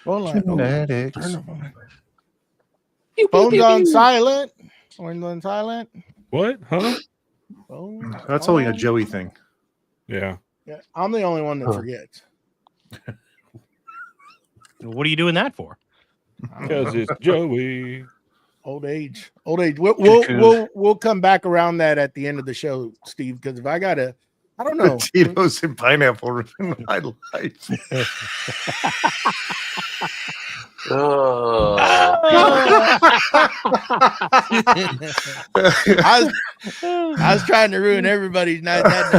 Genetics. Phone's on silent. Phone's on silent. What? Huh? That's only a Joey thing. Yeah. Yeah, I'm the only one that forgets. What are you doing that for? Because it's Joey. Old age. We'll come back around that at the end of the show, Steve. Because if I don't know. Tito's and pineapple in my life. I was trying to ruin everybody's night that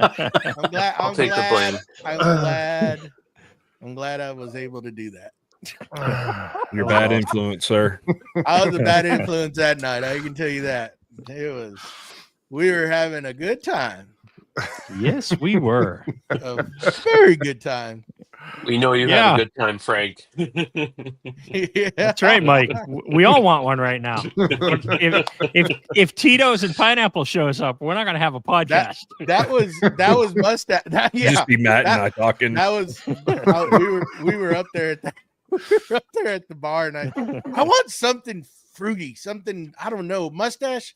night. I'm glad the blame. I'm glad I was able to do that. You're a bad influence, sir. I was a bad influence that night. I can tell you that. We were having a good time. Yes, we were. A very good time. We know you had a good time, Frank. Yeah. That's right, Mike. We all want one right now. If Tito's and Pineapple shows up, we're not going to have a podcast. That was Mustache. Just be Matt and I talking. That was we were up there at the bar, and I want something fruity, something I don't know, Mustache,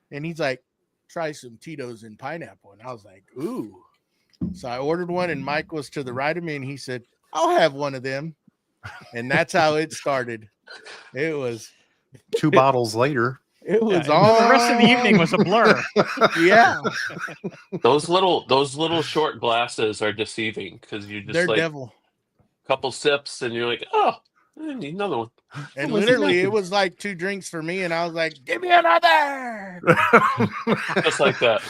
and he's like, try some Tito's and pineapple, and I was like, ooh. So I ordered one, and Mike was to the right of me, and he said, I'll have one of them. And that's how it started. It was 2 bottles later. It was all the rest of the evening was a blur. Yeah. Those little short glasses are deceiving because you just They're like devil. a couple sips and you're like, oh, I need another one. And literally it was like 2 drinks for me, and I was like, give me another. Just like that.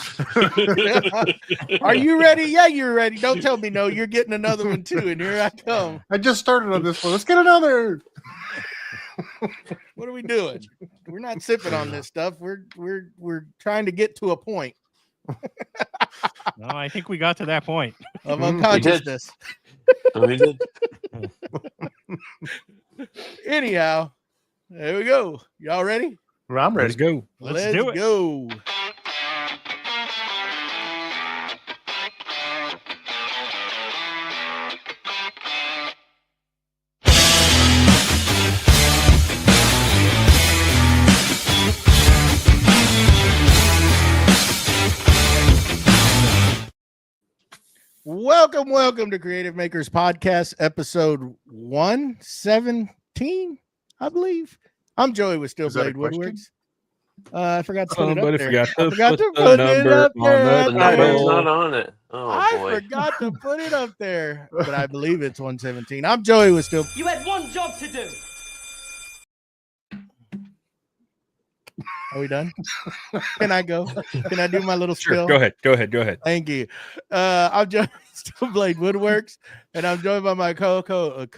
Are you ready? Yeah, you're ready. Don't tell me no. You're getting another one too, and here I come. I just started on this one. Let's get another. What are we doing? We're not sipping on this stuff. We're trying to get to a point. No, I think we got to that point of unconsciousness. We did. Anyhow, there we go. Y'all ready? Well, I'm ready. Let's go. Let's do it. Go. Welcome to Creative Makers Podcast, episode 117, I believe. I'm Joey with Still Blade Woodworks. I forgot to put it up there. I forgot to put it up there. The number's not on it. Oh, I boy. forgot to put it up there, but I believe it's 117. I'm Joey with Still. You had one job to do. Are we done? Can I go? Can I do my little spill? Sure. Go ahead. Thank you. I'm Joey Still Blade Woodworks, and I'm joined by my co-host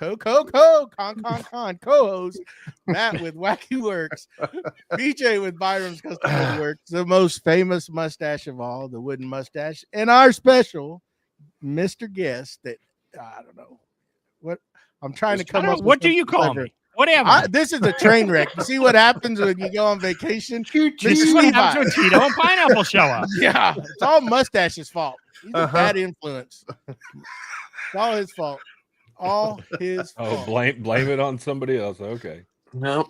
Matt with Wacky Works, BJ with Byroms Custom Woodworks, the most famous mustache of all, the wooden mustache, and our special Mr. Guest that I don't know what I'm trying to come up with. What do you call me? Whatever. This is a train wreck. You see what happens when you go on vacation? This is what happens when Tito and Pineapple show up. Yeah, it's all Mustache's fault. He's a bad influence. It's all his fault. All his fault. Oh, blame it on somebody else. Okay. No.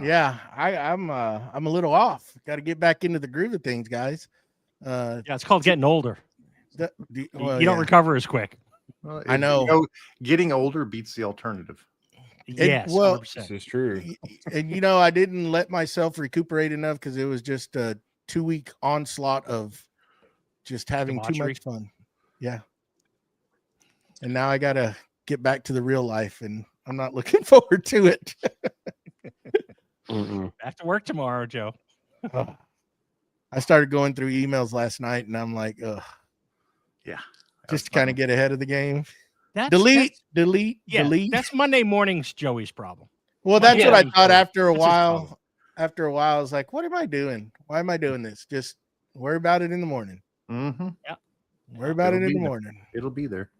Yeah, I'm a little off. Got to get back into the groove of things, guys. Yeah, it's called getting older. You don't recover as quick. Well, I know. Getting older beats the alternative. Yes, well, 100%. This is true. And I didn't let myself recuperate enough because it was just a 2-week onslaught of just having too much fun. Yeah. And now I got to get back to the real life, and I'm not looking forward to it. Back to work tomorrow, Joe. I started going through emails last night, and I'm like, ugh. Yeah. Just to kind of get ahead of the game. Delete. Delete. That's Monday morning's Joey's problem. Well, that's what I thought after a while. After a while, I was like, what am I doing? Why am I doing this? Just worry about it in the morning. Mm-hmm. Yeah. Worry about it in the morning. It'll be there.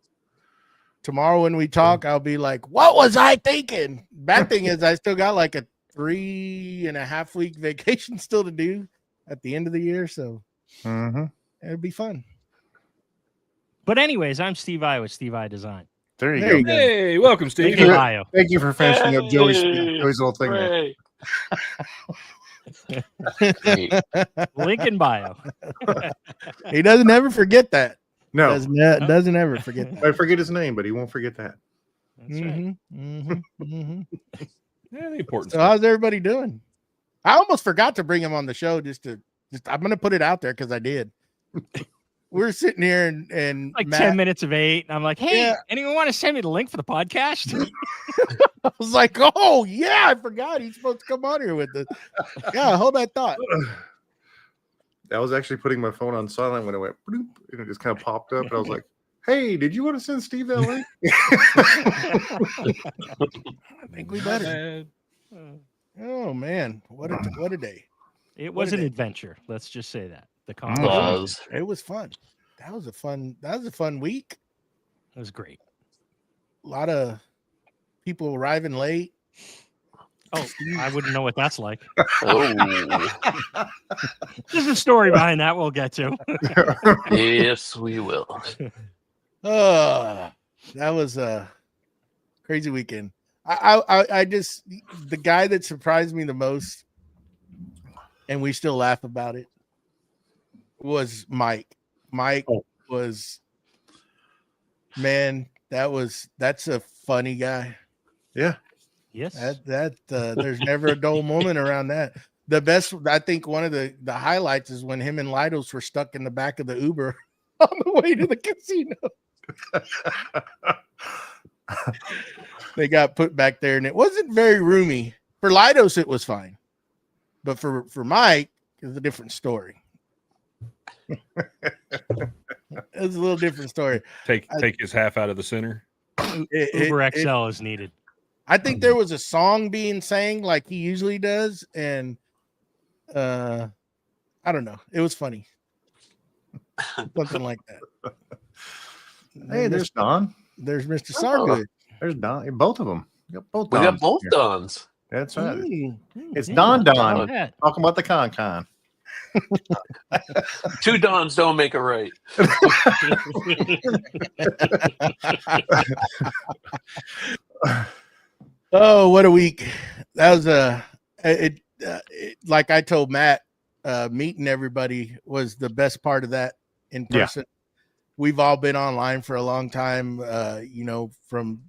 Tomorrow when we talk, I'll be like, what was I thinking? Bad thing is I still got like a 3.5 week vacation still to do at the end of the year. So it'll be fun. But anyways, I'm Steve I with Steve I Design. There you There go. you go. Hey, welcome, Link Steve. in bio. Thank you for finishing up Joey's Hey, little thing there. hooray. Great. Link in bio. He doesn't ever forget that. No, Doesn't ever forget that. I forget his name, but he won't forget that. That's right. Yeah, the important So stuff. how's everybody doing? I almost forgot to bring him on the show. I'm gonna put it out there because I did. We're sitting here and Like Matt, 10 minutes of 8. And I'm like, hey, Yeah. anyone want to send me the link for the podcast? I was like, oh yeah, I forgot he's supposed to come on here with us. Yeah, hold that thought. I was actually putting my phone on silent when it went bloop, and it just kind of popped up. And I was like, hey, did you want to send Steve that link? I think we better. Oh man, what a day! It What was a an day. adventure. Let's just say that. The It con was. It was fun. That was a fun week. was great. A lot of people arriving late. Oh, I wouldn't know what that's like. Oh, There's a story behind that we'll get to. yes, we will. That was a crazy weekend. I just the guy that surprised me the most, and we still laugh about it, was Mike. Mike was, man, that's a funny guy. Yeah. Yes. There's never a dull moment around that. The best, I think, one of the highlights is when him and Lidos were stuck in the back of the Uber on the way to the casino. They got put back there, and it wasn't very roomy. For Lidos, it was fine, but for Mike, it's a different story. It's a little different story. Take his half out of the center. Uber XL is needed. I think there was a song being sang like he usually does, and I don't know. It was funny, something like that. Hey, there's Don. There's Mr. Oh. Sargood. There's Don. Both of them. We got both. We got Dons both here. Dons. That's right. Mm. It's Yeah, Don look Don. at that. Talking about the con. Two Dons don't make a right. Oh, what a week! That was like I told Matt, meeting everybody was the best part of that in Yeah. person. We've all been online for a long time, from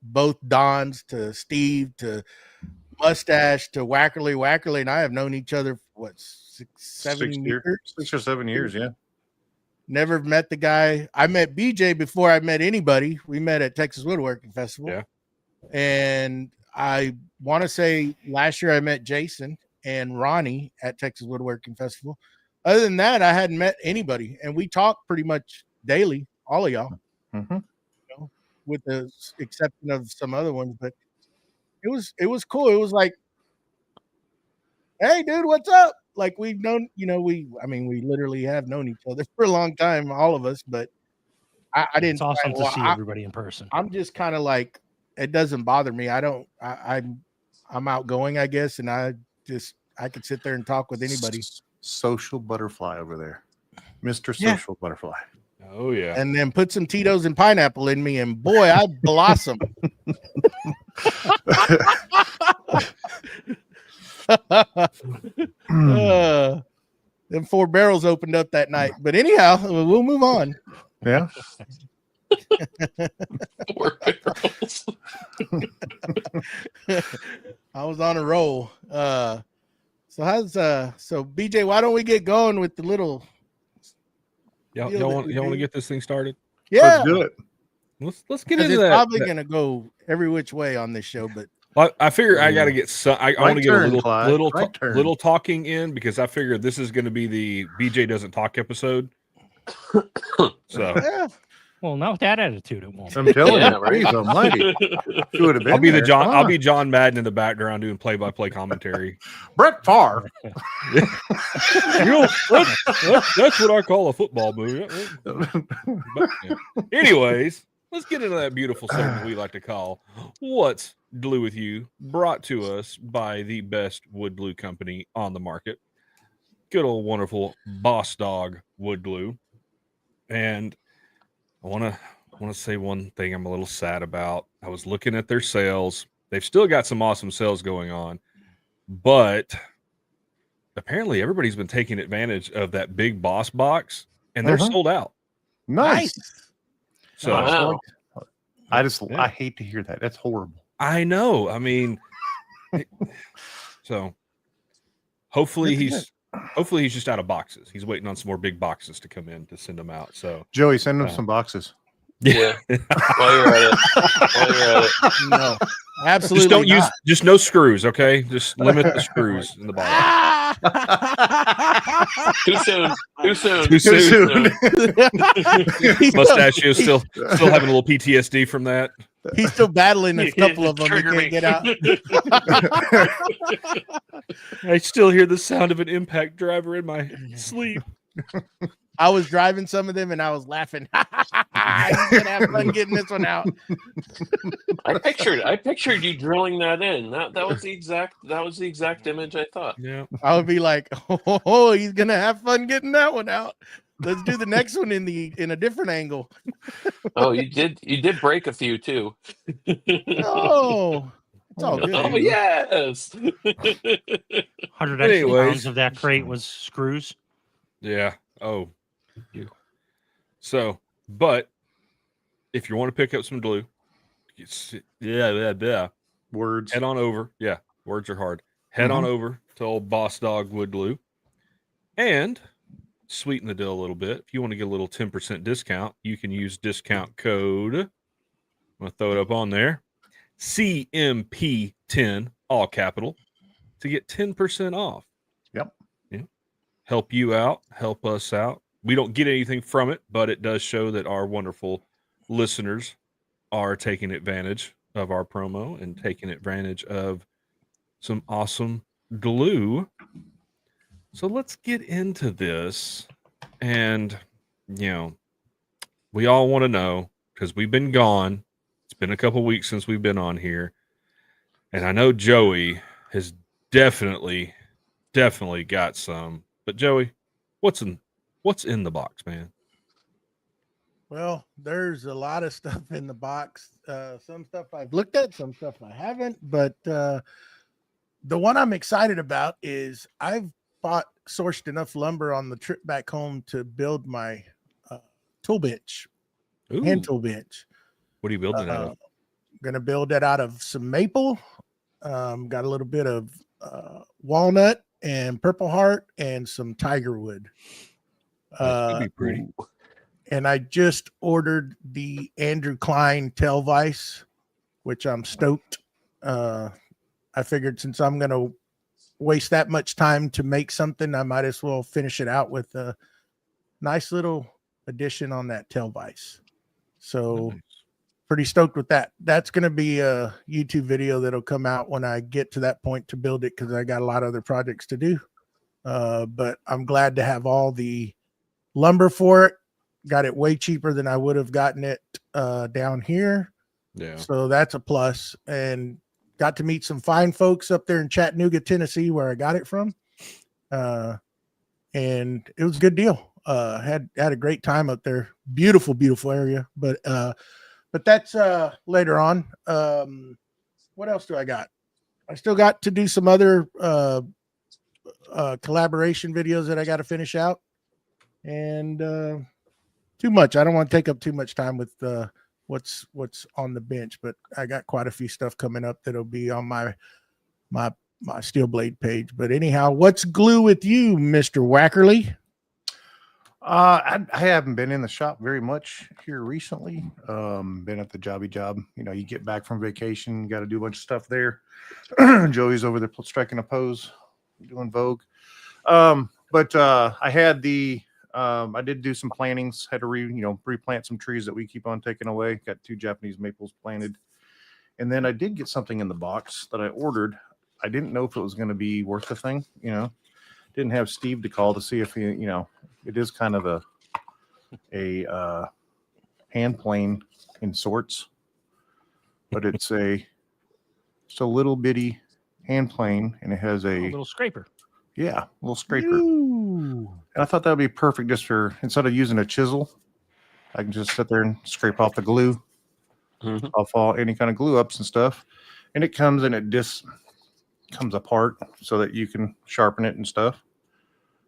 both Dons to Steve to Mustache to Wackerle. Wackerle and I have known each other for what, 6 years? 6 or 7 years. Yeah. Never met the guy. I met BJ before I met anybody. We met at Texas Woodworking Festival. Yeah. And I want to say last year I met Jason and Ronnie at Texas Woodworking Festival. Other than that, I hadn't met anybody. And we talk pretty much daily, all of y'all, Mm-hmm. with the exception of some other ones. But it was cool. It was like, hey, dude, what's up? Like we've known, we literally have known each other for a long time, all of us. But I didn't. It's awesome to well, see everybody in person. I'm just kind of like, it doesn't bother me. I'm outgoing, I guess, and I could sit there and talk with anybody. Social butterfly over there, Mr. Yeah. Social Butterfly. Oh yeah. And then put some Tito's and pineapple in me, and boy, I blossom. Them 4 barrels opened up that night. But anyhow, we'll move on. Yeah. 4 barrels. I was on a roll. So BJ, why don't we get going with the little? Y'all Feel want that to we get this thing started? Yeah, Let's do it. Let's get 'cause into it's that. probably gonna go every which way on this show, but Well, I figure I got to get some. I want to get turn, a Clyde. little Right turn. little talking in because I figure this is going to be the BJ doesn't talk episode. So yeah. Well, not with that attitude, it won't. I'm telling Yeah, you, right. please, almighty. If you would have been I'll be the there, John. I'll huh? be John Madden in the background doing play-by-play commentary. Brett Favre. That's what I call a football movie. But, yeah. Anyways, let's get into that beautiful segment we like to call "What's Glue with You," brought to us by the best wood glue company on the market, good old wonderful Boss Dog Wood Glue. And I want to want to say one thing I'm a little sad about. I was looking at their sales. They've still got some awesome sales going on, but apparently everybody's been taking advantage of that big boss box, and they're sold out. Nice. So Wow. I hate to hear that. That's horrible. I know. I mean, so hopefully he's just out of boxes. He's waiting on some more big boxes to come in to send them out. So Joey, send them some boxes. Yeah. While you're at it. No, absolutely. Just no screws, okay? Just limit the screws in the box. Too soon. Mustachio still having a little PTSD from that. He's still battling a couple of them. He can't get out. I still hear the sound of an impact driver in my sleep. I was driving some of them and I was laughing. He's gonna have fun getting this one out. I pictured you drilling that in. That was the exact image I thought. Yeah. I would be like, oh, he's gonna have fun getting that one out. Let's do the next one in a different angle. Oh, you did break a few too. Oh, it's all good. Oh yes. 100 extra pounds of that crate was screws. Yeah. Oh. So, but if you want to pick up some glue, Words. head on over. Yeah, words are hard. Head on over to old Boss Dog Wood Glue and sweeten the deal a little bit. If you want to get a little 10% discount, you can use discount code. I'm going to throw it up on there. CMP10, all capital, to get 10% off. Yep. Yeah. Help you out, help us out. We don't get anything from it, but it does show that our wonderful listeners are taking advantage of our promo and taking advantage of some awesome glue. So let's get into this. And, we all want to know, because we've been gone. It's been a couple weeks since we've been on here. And I know Joey has definitely got some. But Joey, what's in the box, man? Well, there's a lot of stuff in the box. Some stuff I've looked at, some stuff I haven't. But the one I'm excited about is I've sourced enough lumber on the trip back home to build my tool bench, hand tool bench. What are you building out of? I'm going to build that out of some maple. Got a little bit of walnut and purple heart and some tiger wood. That could be pretty. And I just ordered the Andrew Klein tail vise, which I'm stoked. I figured since I'm going to waste that much time to make something, I might as well finish it out with a nice little addition on that tail vise. So pretty stoked with that. That's going to be a YouTube video that'll come out when I get to that point to build it, because I got a lot of other projects to do. But I'm glad to have all the lumber for it. Got it way cheaper than I would have gotten it down here. Yeah. So that's a plus. And got to meet some fine folks up there in Chattanooga, Tennessee, where I got it from. And it was a good deal. Had a great time up there. Beautiful, beautiful area. But that's later on. What else do I got? I still got to do some other collaboration videos that I got to finish out. And too much. I don't want to take up too much time with what's on the bench, but I got quite a few stuff coming up that'll be on my Steel Blade page. But anyhow, what's glue with you, Mr. Wackerle? I haven't been in the shop very much here recently. Been at the jobby job. You get back from vacation, got to do a bunch of stuff there. Joey's over there striking a pose, doing Vogue. But I had I did do some plantings, had to replant some trees that we keep on taking away. Got 2 Japanese maples planted. And then I did get something in the box that I ordered. I didn't know if it was going to be worth the thing, Didn't have Steve to call to see if he, it is kind of a hand plane in sorts, but it's a little bitty hand plane, and it has a little scraper. Yeah, a little scraper. Ooh. And I thought that would be perfect just for, instead of using a chisel, I can just sit there and scrape off the glue, Mhm. off all any kind of glue ups and stuff, and it comes and it just comes apart so that you can sharpen it and stuff.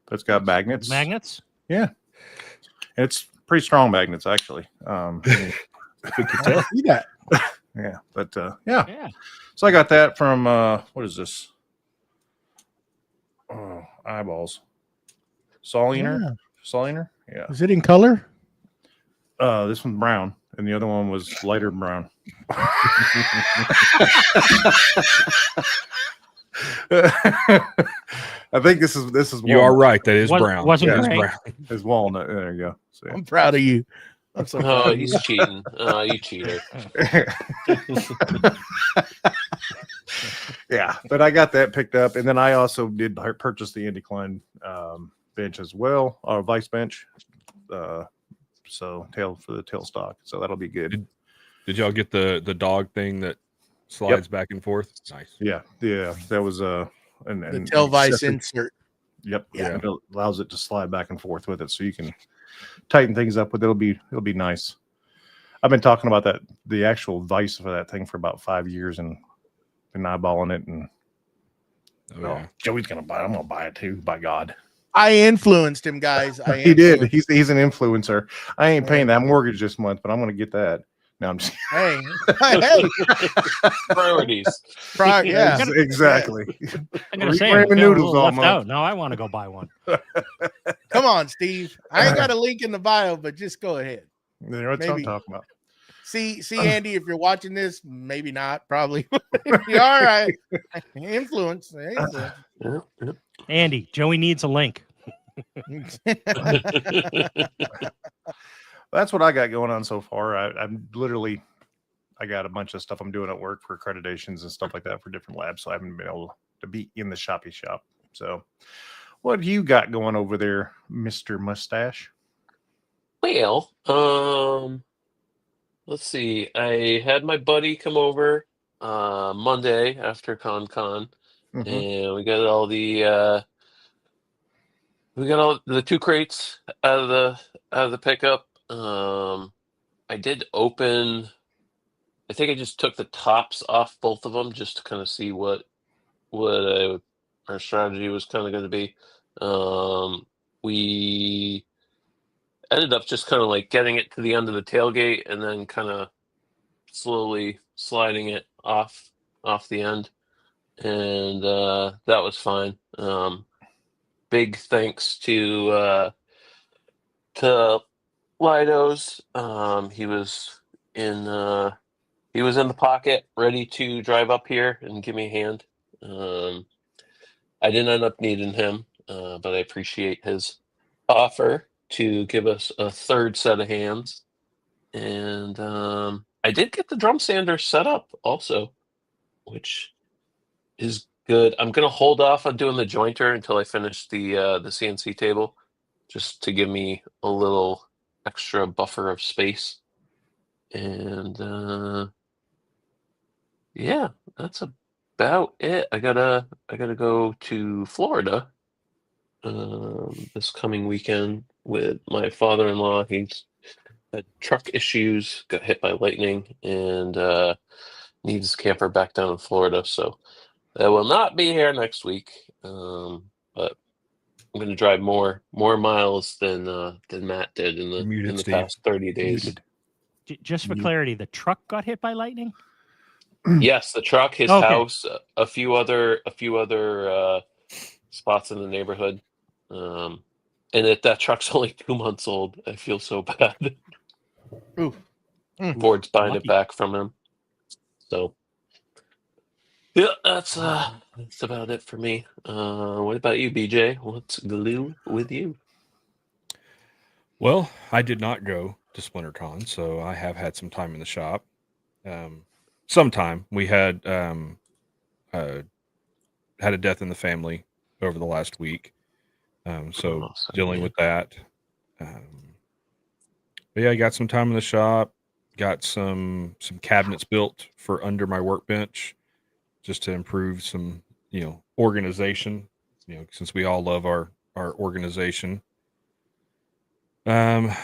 But it's got magnets. Magnets? Yeah, and it's pretty strong magnets actually. Good to tell. See that? Yeah, but yeah. Yeah. So I got that from what is this? Oh, eyeballs. Soliner. Soliner. Yeah. Is it in color? This one's brown, and the other one was lighter brown. I think this is You are walnut. right. That is Was- brown. wasn't That is gray. brown. It's walnut. There you go. So, I'm proud of you. I'm so proud Oh, of he's you. cheating. Oh, you cheater. yeah, but I got that picked up, and then I also did purchase the Indicline bench as well, or vice bench. So tail for the tail stock. So that'll be good. Did y'all get the dog thing that slides back and forth? Nice. Yeah, that was The and tail vice accessory- insert. Yep. Yeah. It allows it to slide back and forth with it, so you can tighten things up with it. It'll be nice. I've been talking about the actual vice for that thing for about 5 years, and been eyeballing it. And Oh, yeah. Joey's gonna buy it. I'm gonna buy it too. By God, I influenced him, guys. he did. He's an influencer. I ain't paying that mortgage this month, but I'm gonna get that. No, I'm just Hey, hey, Priorities. yeah. exactly. I'm gonna Or say eat I'm ramen feeling a noodles little all left month. out. Now I want to go buy one. Come on, Steve. I ain't got a link in the bio, but just go ahead. That's what I'm Maybe. talking about. See, Andy, if you're watching this, maybe not, probably. You're all right. Influence. Yeah, yeah. Andy, Joey needs a link. That's what I got going on so far. I got a bunch of stuff I'm doing at work for accreditations and stuff like that for different labs. So I haven't been able to be in the shop. So what do you got going over there, Mr. Mustache? Well, let's see. I had my buddy come over Monday after Con, Mhm. and we got all the 2 crates out of the pickup. I did open. I think I just took the tops off both of them just to kind of see what our strategy was kind of going to be. We ended up just kind of like getting it to the end of the tailgate and then kind of slowly sliding it off the end, and that was fine. Big thanks to Lido's. He was in the pocket, ready to drive up here and give me a hand. I didn't end up needing him, but I appreciate his offer to give us a third set of hands. And I did get the drum sander set up also, which is good. I'm gonna hold off on doing the jointer until I finish the CNC table, just to give me a little extra buffer of space. And yeah, that's about it. I gotta go to Florida this coming weekend with my father-in-law. He's had truck issues, got hit by lightning, and needs his camper back down in Florida. So I will not be here next week. But I'm going to drive more mules than Matt did in You're muted, the Steve. past 30 days. Muted. Just for clarity, the truck got hit by lightning. Yes, the truck, his Okay. house, a few other spots in the neighborhood. And that truck's only 2 months old. I feel so bad. Ooh. Ford's buying Lucky. it back from him. So yeah, that's about it for me. What about you, BJ? What's glue with you? Well, I did not go to Splinter Con, so I have had some time in the shop. Sometime we had a death in the family over the last week, so Oh, sorry, dealing man. with that. But yeah, I got some time in the shop. Got some cabinets built for under my workbench, just to improve some organization. Since we all love our organization. Found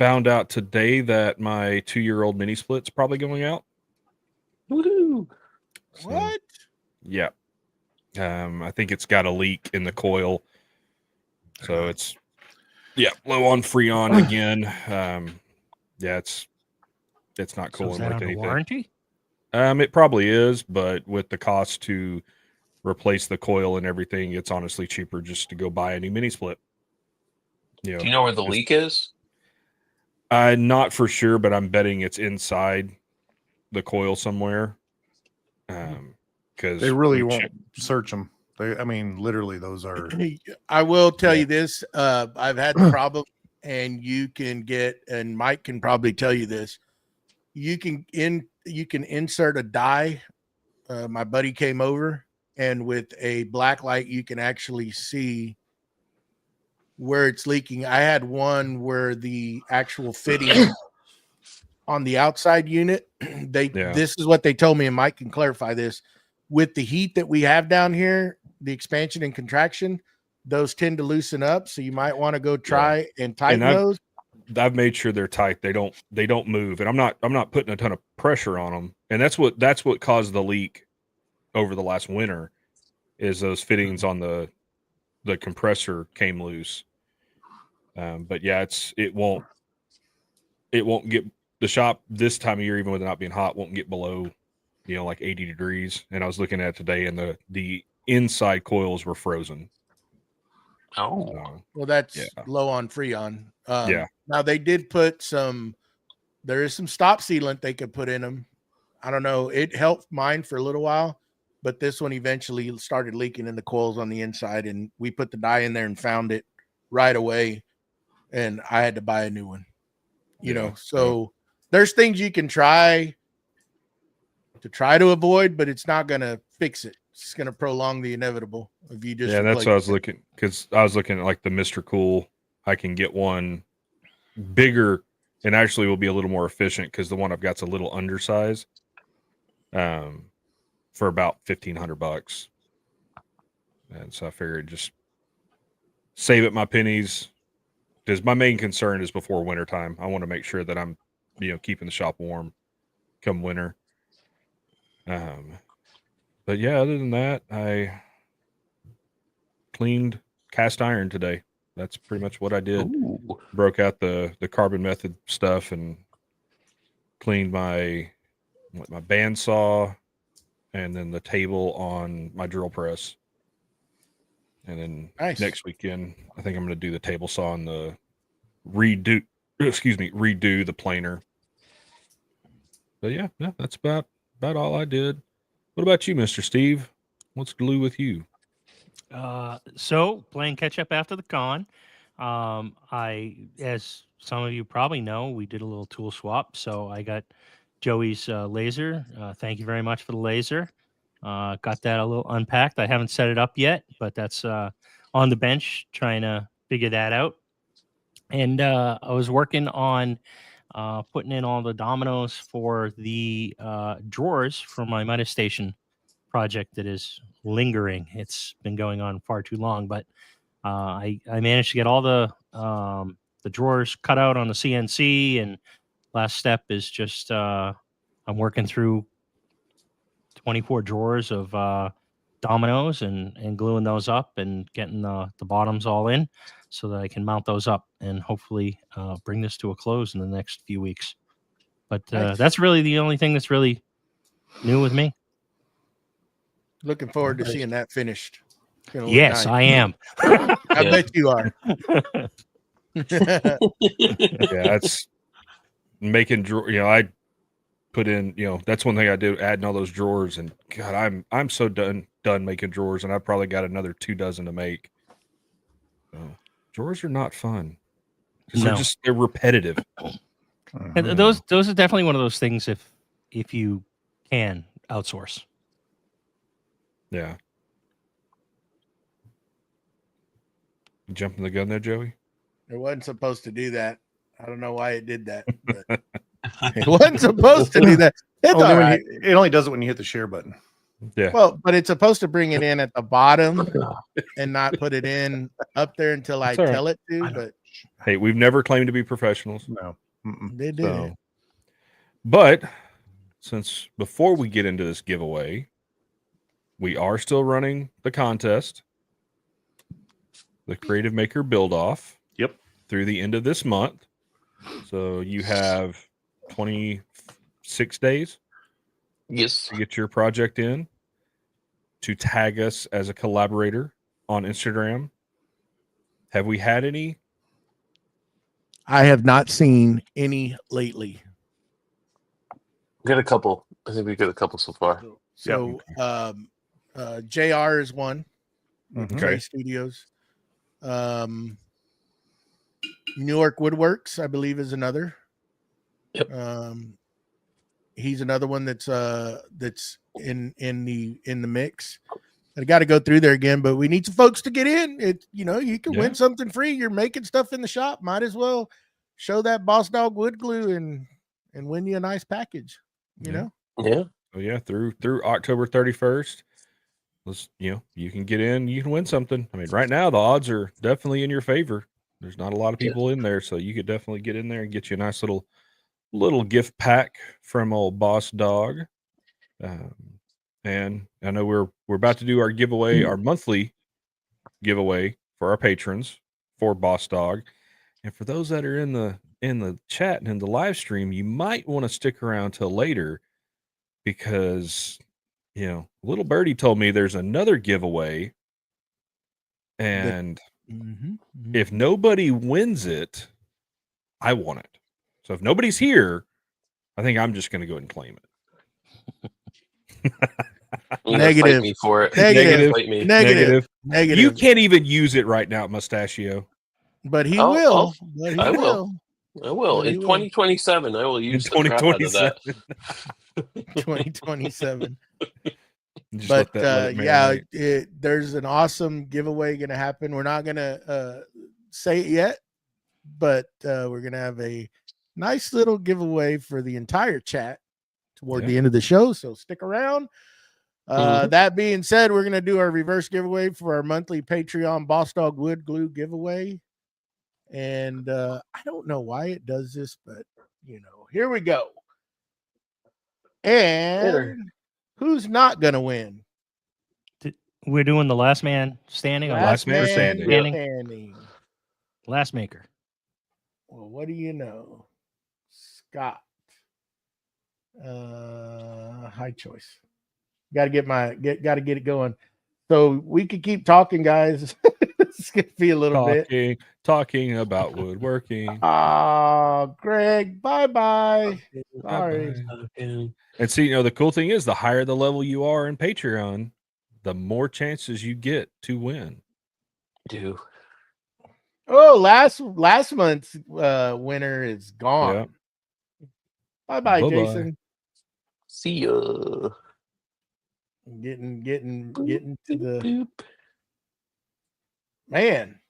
found out today that my 2-year-old mini split's probably going out. Woohoo! So, What? yeah. I think it's got a leak in the coil. So it's low on Freon again. Yeah, it's not So cool is like that under anything. warranty? It probably is, but with the cost to replace the coil and everything, it's honestly cheaper just to go buy a new mini split. Do you know where the leak is? Not for sure, but I'm betting it's inside the coil somewhere. Because They really won't search them. Literally, those are. I will tell you this. I've had the problem, and you can get, and Mike can probably tell you this. You can insert a die. My buddy came over, and with a black light, you can actually see where it's leaking. I had one where the actual fitting on the outside unit, this is what they told me, and Mike can clarify this. With the heat that we have down here, the expansion and contraction, those tend to loosen up. So you might want to go try and tighten those. I've made sure they're tight. They don't move, and I'm not putting a ton of pressure on them. And that's what caused the leak over the last winter, is those fittings on the compressor came loose. But yeah, it won't get, the shop this time of year, even with it not being hot, won't get below, like 80 degrees. And I was looking at it today, and the inside coils were frozen. Oh, well, that's low on Freon. Yeah. Now they did put there is some stop sealant they could put in them. I don't know. It helped mine for a little while, but this one eventually started leaking in the coils on the inside, and we put the die in there and found it right away, and I had to buy a new one. So there's things you can try to avoid, but it's not going to fix it. It's going to prolong the inevitable if you just. Yeah, that's what I was looking, because I was looking at like the Mr. Cool. I can get one bigger and actually will be a little more efficient, because the one I've got's a little undersized. For about $1,500, and so I figured just save it my pennies, because my main concern is before wintertime. I want to make sure that I'm, keeping the shop warm come winter. But yeah, other than that, I cleaned cast iron today. That's pretty much what I did. Ooh. Broke out the carbon method stuff and cleaned my bandsaw, and then the table on my drill press. And then next weekend, I think I'm going to do the table saw and redo the planer. But yeah, that's about all I did. What about you, Mr. Steve? What's glue with you? So playing catch up after the con. As some of you probably know, we did a little tool swap. So I got Joey's laser. Thank you very much for the laser. Got that a little unpacked. I haven't set it up yet, but that's on the bench trying to figure that out. And I was working on putting in all the dominoes for the drawers for my Midas Station project that is lingering. It's been going on far too long, but I managed to get all the drawers cut out on the CNC, and last step is just I'm working through 24 drawers of dominoes and gluing those up and getting the bottoms all in so that I can mount those up and hopefully bring this to a close in the next few weeks. But that's really the only thing that's really new with me. Looking forward to seeing that finished. Yes, I am. I bet you are. Yeah, that's making I put in, that's one thing I do, adding all those drawers, and God, I'm so done making drawers, and I've probably got another 24 to make. Drawers are not fun because they're repetitive. And those are definitely one of those things if you can outsource. Yeah. You jumping the gun there, Joey? It wasn't supposed to do that. I don't know why it did that. But it wasn't supposed to do that. It's all right. It only does it when you hit the share button. Yeah. Well, but it's supposed to bring it in at the bottom and not put it in up there until I tell it to. But Hey, we've never claimed to be professionals. No. Mm-mm. They did So, it. but since before we get into this giveaway, we are still running the contest, the Creative Maker Build Off. Yep. Through the end of this month. So you have 26 days Yes. to get your project in, to tag us as a collaborator on Instagram. Have we had any? I have not seen any lately. We got a couple. I think we got a couple so far. So JR is one. Mhm. Trey Studios. Newark Woodworks, I believe, is another. Yep. He's another one that's in the mix. I got to go through there again, but we need some folks to get in. It you can win something free. You're making stuff in the shop. Might as well show that Boss Dog wood glue and win you a nice package. You know. Yeah. Oh yeah, through October 31st. Let's you can get in, you can win something. I mean, right now the odds are definitely in your favor. There's not a lot of people in there, so you could definitely get in there and get you a nice little gift pack from old Boss Dog. And I know we're about to do our giveaway, our monthly giveaway for our patrons for Boss Dog. And for those that are in the chat and in the live stream, you might want to stick around till later because little birdie told me there's another giveaway, and if nobody wins it, I want it. So if nobody's here, I think I'm just going to go ahead and claim it. Negative. Fight me for it. Negative. Fight me. Negative. You can't even use it right now, Mustachio. But he will. But he I will. I will. In 2027, I will use the crap out of that. 2027. Just But let it marinate. there's an awesome giveaway going to happen. We're not going to say it yet, but we're going to have a nice little giveaway for the entire chat toward the end of the show. So stick around. That being said, we're going to do our reverse giveaway for our monthly Patreon Boss Dog Wood Glue giveaway. And I don't know why it does this, but here we go. And who's not going to win? We're doing the last man standing. Last man standing. Last maker. Well, what do you know? Scott. High choice. Got to get it going. So we could keep talking, guys. It's gonna be a little bit talking about woodworking. Greg, bye. Sorry. And see, the cool thing is, the higher the level you are in Patreon, the more chances you get to win. Do. Oh, last month's winner is gone. Yeah. Bye, Jason. See ya. Getting to the man.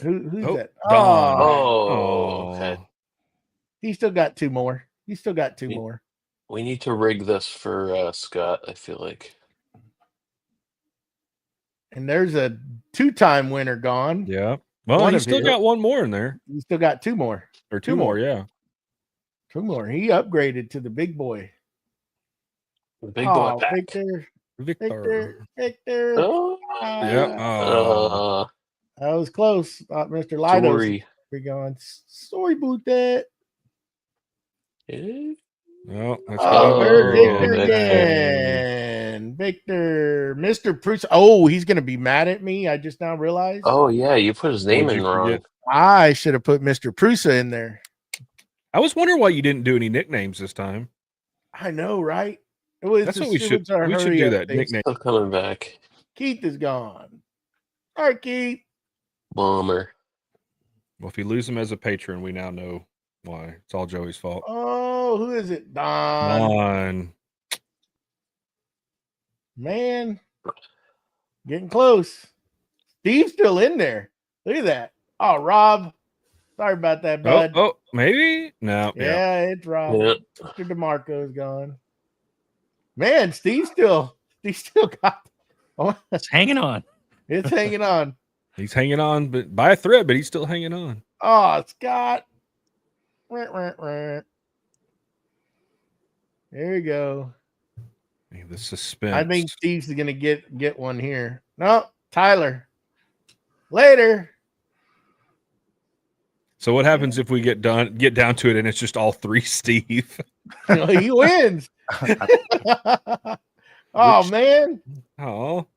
Who's that? Don. Okay. He still got two more. More. We need to rig this for Scott, I feel like. And there's a 2-time winner gone. Yeah. Well, you still got one more in there. You still got two more. Or two more, yeah. Two more. He upgraded to the big boy. The big boy pack. Victor. Oh. Yeah. That was close. Mr. Lido. Sorry. We're going. Sorry about that. No, that's Victor again. Victor, Mr. Bruce. Oh, he's gonna be mad at me. I just now realized. Oh yeah, you put his name in wrong. I should have put Mr. Prusa in there. I was wondering why you didn't do any nicknames this time. I know, right? That's what we should do. That nickname. Still coming back. Keith is gone. All right, Keith. Bummer. Well, if you lose him as a patron, we now know why. It's all Joey's fault. Oh, who is it? Don. Man, getting close. Steve's still in there. Look at that. Oh, Rob. Sorry about that, bud. Oh, maybe? No. Yeah, it's Rob. Yeah. Mr. DeMarco's gone. Man, Steve still got. Oh, It's hanging on. it's hanging on. He's hanging on, but by a thread, but he's still hanging on. Oh, Scott. There you go. The suspense. I think Steve's gonna get one here. No, Tyler. Later. So what happens if we get down to it and it's just all three Steve? He wins. Oh man. Oh.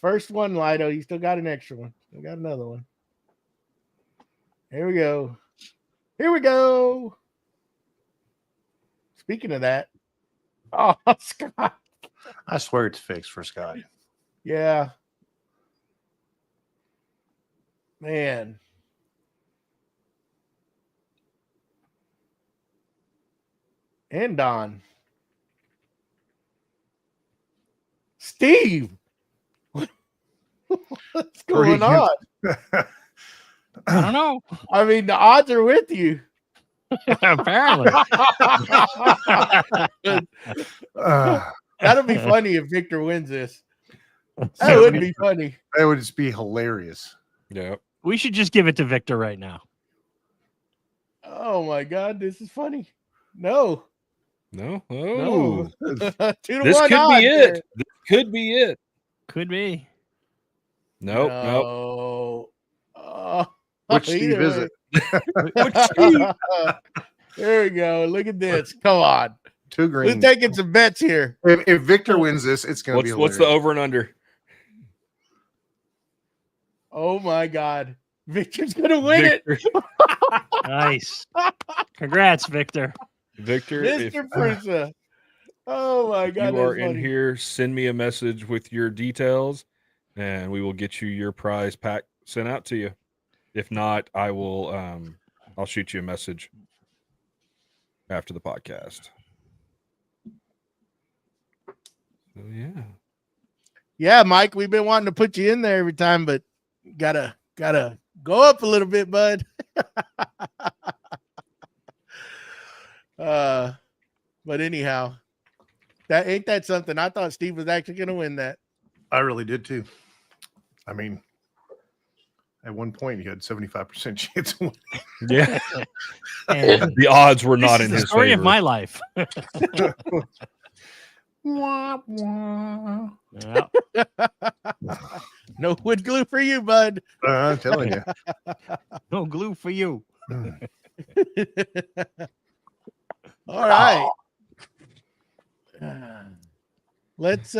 First one, Lido. You still got an extra one. Still got another one. Here we go. Here we go. Speaking of that. Oh, Scott. I swear it's fixed for Scott. Yeah. Man. And Don. Steve. What's going on? I don't know. I mean, the odds are with you. Apparently. That'll be funny if Victor wins this. That would be funny. That would just be hilarious. Yeah. We should just give it to Victor right now. Oh my God, this is funny. No. No. Oh. No. 2-1 This could odds be there. it. This could be it. Could be. Nope. No. Oh, Which Steve either is way. it? There we go. Look at this. Come on. 2 We're green. taking some bets here. If Victor wins this, it's going to be What's hilarious. the over and under? Oh my God. Victor's gonna win it. Nice. Congrats, Victor. Victor, if Mr. Prinza. Oh my God. you are that's in funny. here, send me a message with your details and we will get you your prize pack sent out to you. If not, I will I'll shoot you a message after the podcast. So yeah. Yeah, Mike, we've been wanting to put you in there every time, but gotta go up a little bit, bud. But anyhow, that something. I thought Steve was actually gonna win that. I really did too. I mean, at one point he had 75% chance of winning. Yeah. And The odds were not this in is his the story favor. of my life. Wah, wah. Yeah. No wood glue for you, bud. I'm telling you. No glue for you. All right. Let's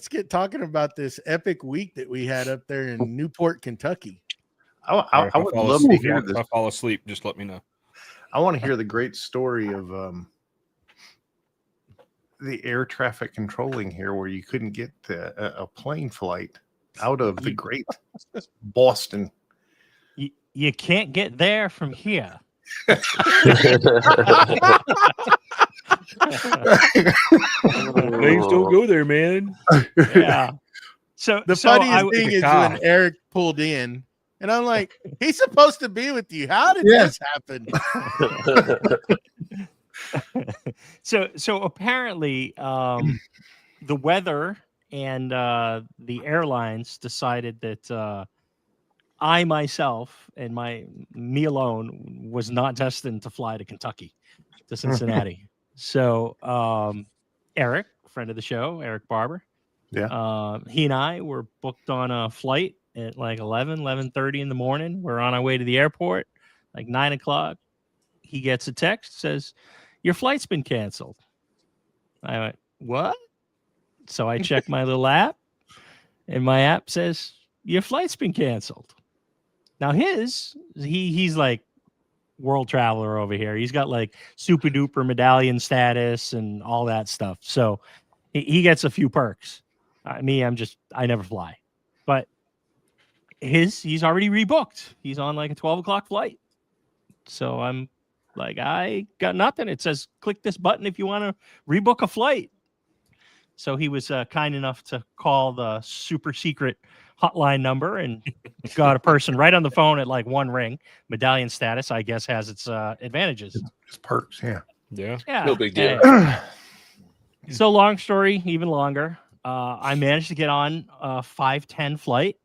get talking about this epic week that we had up there in Newport, Kentucky. I would fall love asleep- to hear If this. I fall asleep, just let me know. I want to hear the great story of the air traffic controlling here, where you couldn't get a plane flight out of the great Boston. You can't get there from here. Planes don't go there, man. Yeah. So The so funniest thing is Car. when Eric pulled in, and I'm like, he's supposed to be with you. How did this happen? So apparently the weather and the airlines decided that I myself and me alone was not destined to fly to Kentucky, to Cincinnati. So Eric, friend of the show, Eric Barber, he and I were booked on a flight at like 11:30 in the morning. We're on our way to the airport, like 9 o'clock. He gets a text, says, "Your flight's been canceled." I went, "What?" So I check my little app, and my app says, "Your flight's been canceled." Now he's like world traveler over here. He's got like super duper medallion status and all that stuff. So he gets a few perks. Me, I never fly, but he's already rebooked. He's on like a 12 o'clock flight. So I'm like, I got nothing. It says, click this button if you want to rebook a flight. So he was kind enough to call the super secret hotline number and got a person right on the phone at like one ring. Medallion status, I guess, has its advantages. It's perks, yeah. Yeah. Yeah. No big deal. So long story, even longer. I managed to get on a 5:10 flight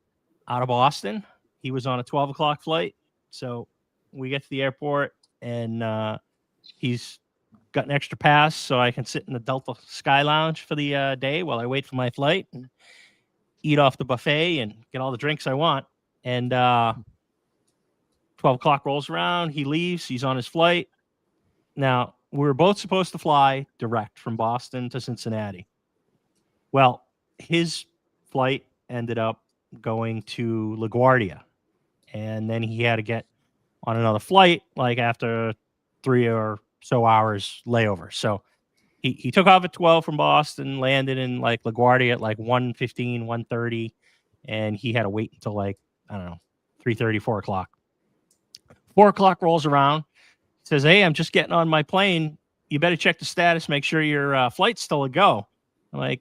out of Boston. He was on a 12 o'clock flight. So we get to the airport, and he's got an extra pass so I can sit in the Delta Sky Lounge for the day while I wait for my flight and eat off the buffet and get all the drinks I want. And 12 o'clock rolls around. He leaves. He's on his flight. Now, we were both supposed to fly direct from Boston to Cincinnati. Well, his flight ended up going to LaGuardia, and then he had to get on another flight like after 3 or so hours layover. So he took off at 12 from Boston, landed in like LaGuardia at like 1:15, 1:30, and he had to wait until like, I don't know, 3:30, 4 o'clock. 4 o'clock rolls around, says, "Hey, I'm just getting on my plane. You better check the status, make sure your flight's still a go." I'm like,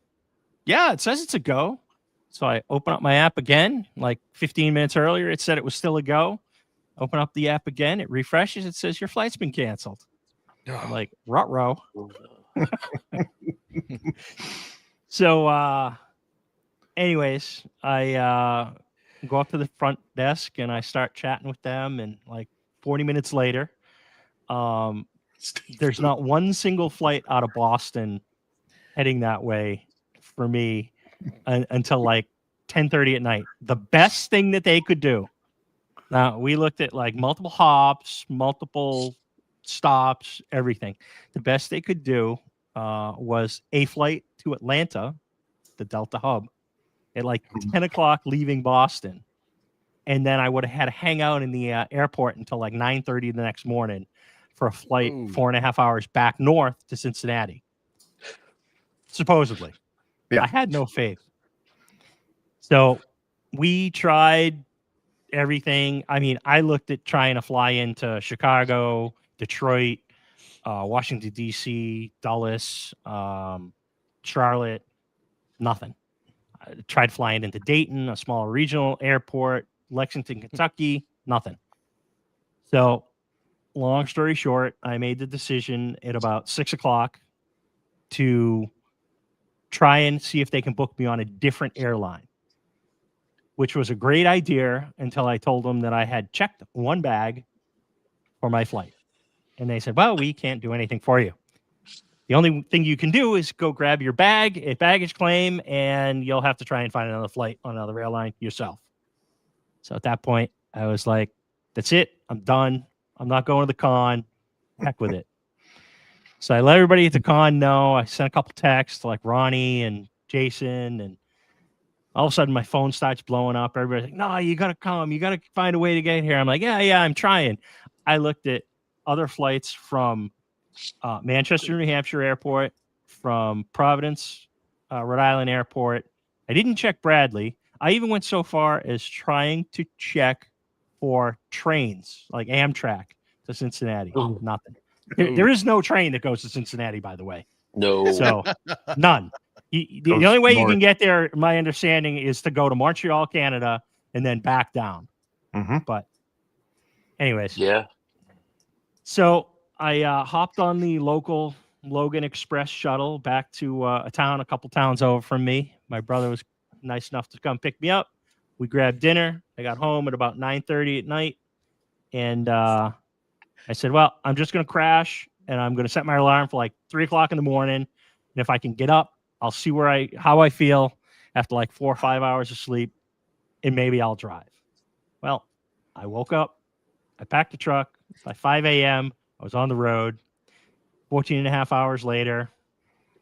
"Yeah, it says it's a go." So I open up my app again, like 15 minutes earlier, it said it was still a go. Open up the app again, it refreshes, it says your flight's been canceled. I'm like, ruh-roh. So anyways, I go up to the front desk and I start chatting with them, and like 40 minutes later, there's not one single flight out of Boston heading that way for me until like 10:30 at night. The best thing that they could do. Now, we looked at like multiple hops, multiple stops, everything. The best they could do was a flight to Atlanta, the Delta hub, at like 10 o'clock leaving Boston. And then I would have had to hang out in the airport until like 9:30 the next morning for a flight 4.5 hours back north to Cincinnati. Supposedly. Yeah. I had no faith. So we tried everything. I mean, I looked at trying to fly into Chicago, Detroit, Washington, D.C., Dulles, Charlotte, nothing. I tried flying into Dayton, a small regional airport, Lexington, Kentucky, nothing. So long story short, I made the decision at about 6 o'clock to try and see if they can book me on a different airline, which was a great idea until I told them that I had checked one bag for my flight. And they said, "Well, we can't do anything for you. The only thing you can do is go grab your bag at baggage claim, and you'll have to try and find another flight on another airline yourself." So at that point, I was like, that's it. I'm done. I'm not going to the con. Heck with it. So I let everybody at the con know. I sent a couple texts to like Ronnie and Jason, and all of a sudden my phone starts blowing up. Everybody's like, "No, you got to come. You got to find a way to get here." I'm like, yeah, I'm trying. I looked at other flights from Manchester, New Hampshire airport, from Providence, Rhode Island airport. I didn't check Bradley. I even went so far as trying to check for trains like Amtrak to Cincinnati. Oh. Nothing. There is no train that goes to Cincinnati, by the way. No. So none. The only way you can get there, my understanding, is to go to Montreal, Canada, and then back down. Mm-hmm. But anyways. Yeah. So I hopped on the local Logan Express shuttle back to a town a couple towns over from me. My brother was nice enough to come pick me up. We grabbed dinner. I got home at about 9:30 at night. And I said, well, I'm just going to crash, and I'm going to set my alarm for like 3 o'clock in the morning. And if I can get up, I'll see how I feel after like 4 or 5 hours of sleep, and maybe I'll drive. Well, I woke up. I packed the truck. By 5 a.m., I was on the road. 14 and a half hours later,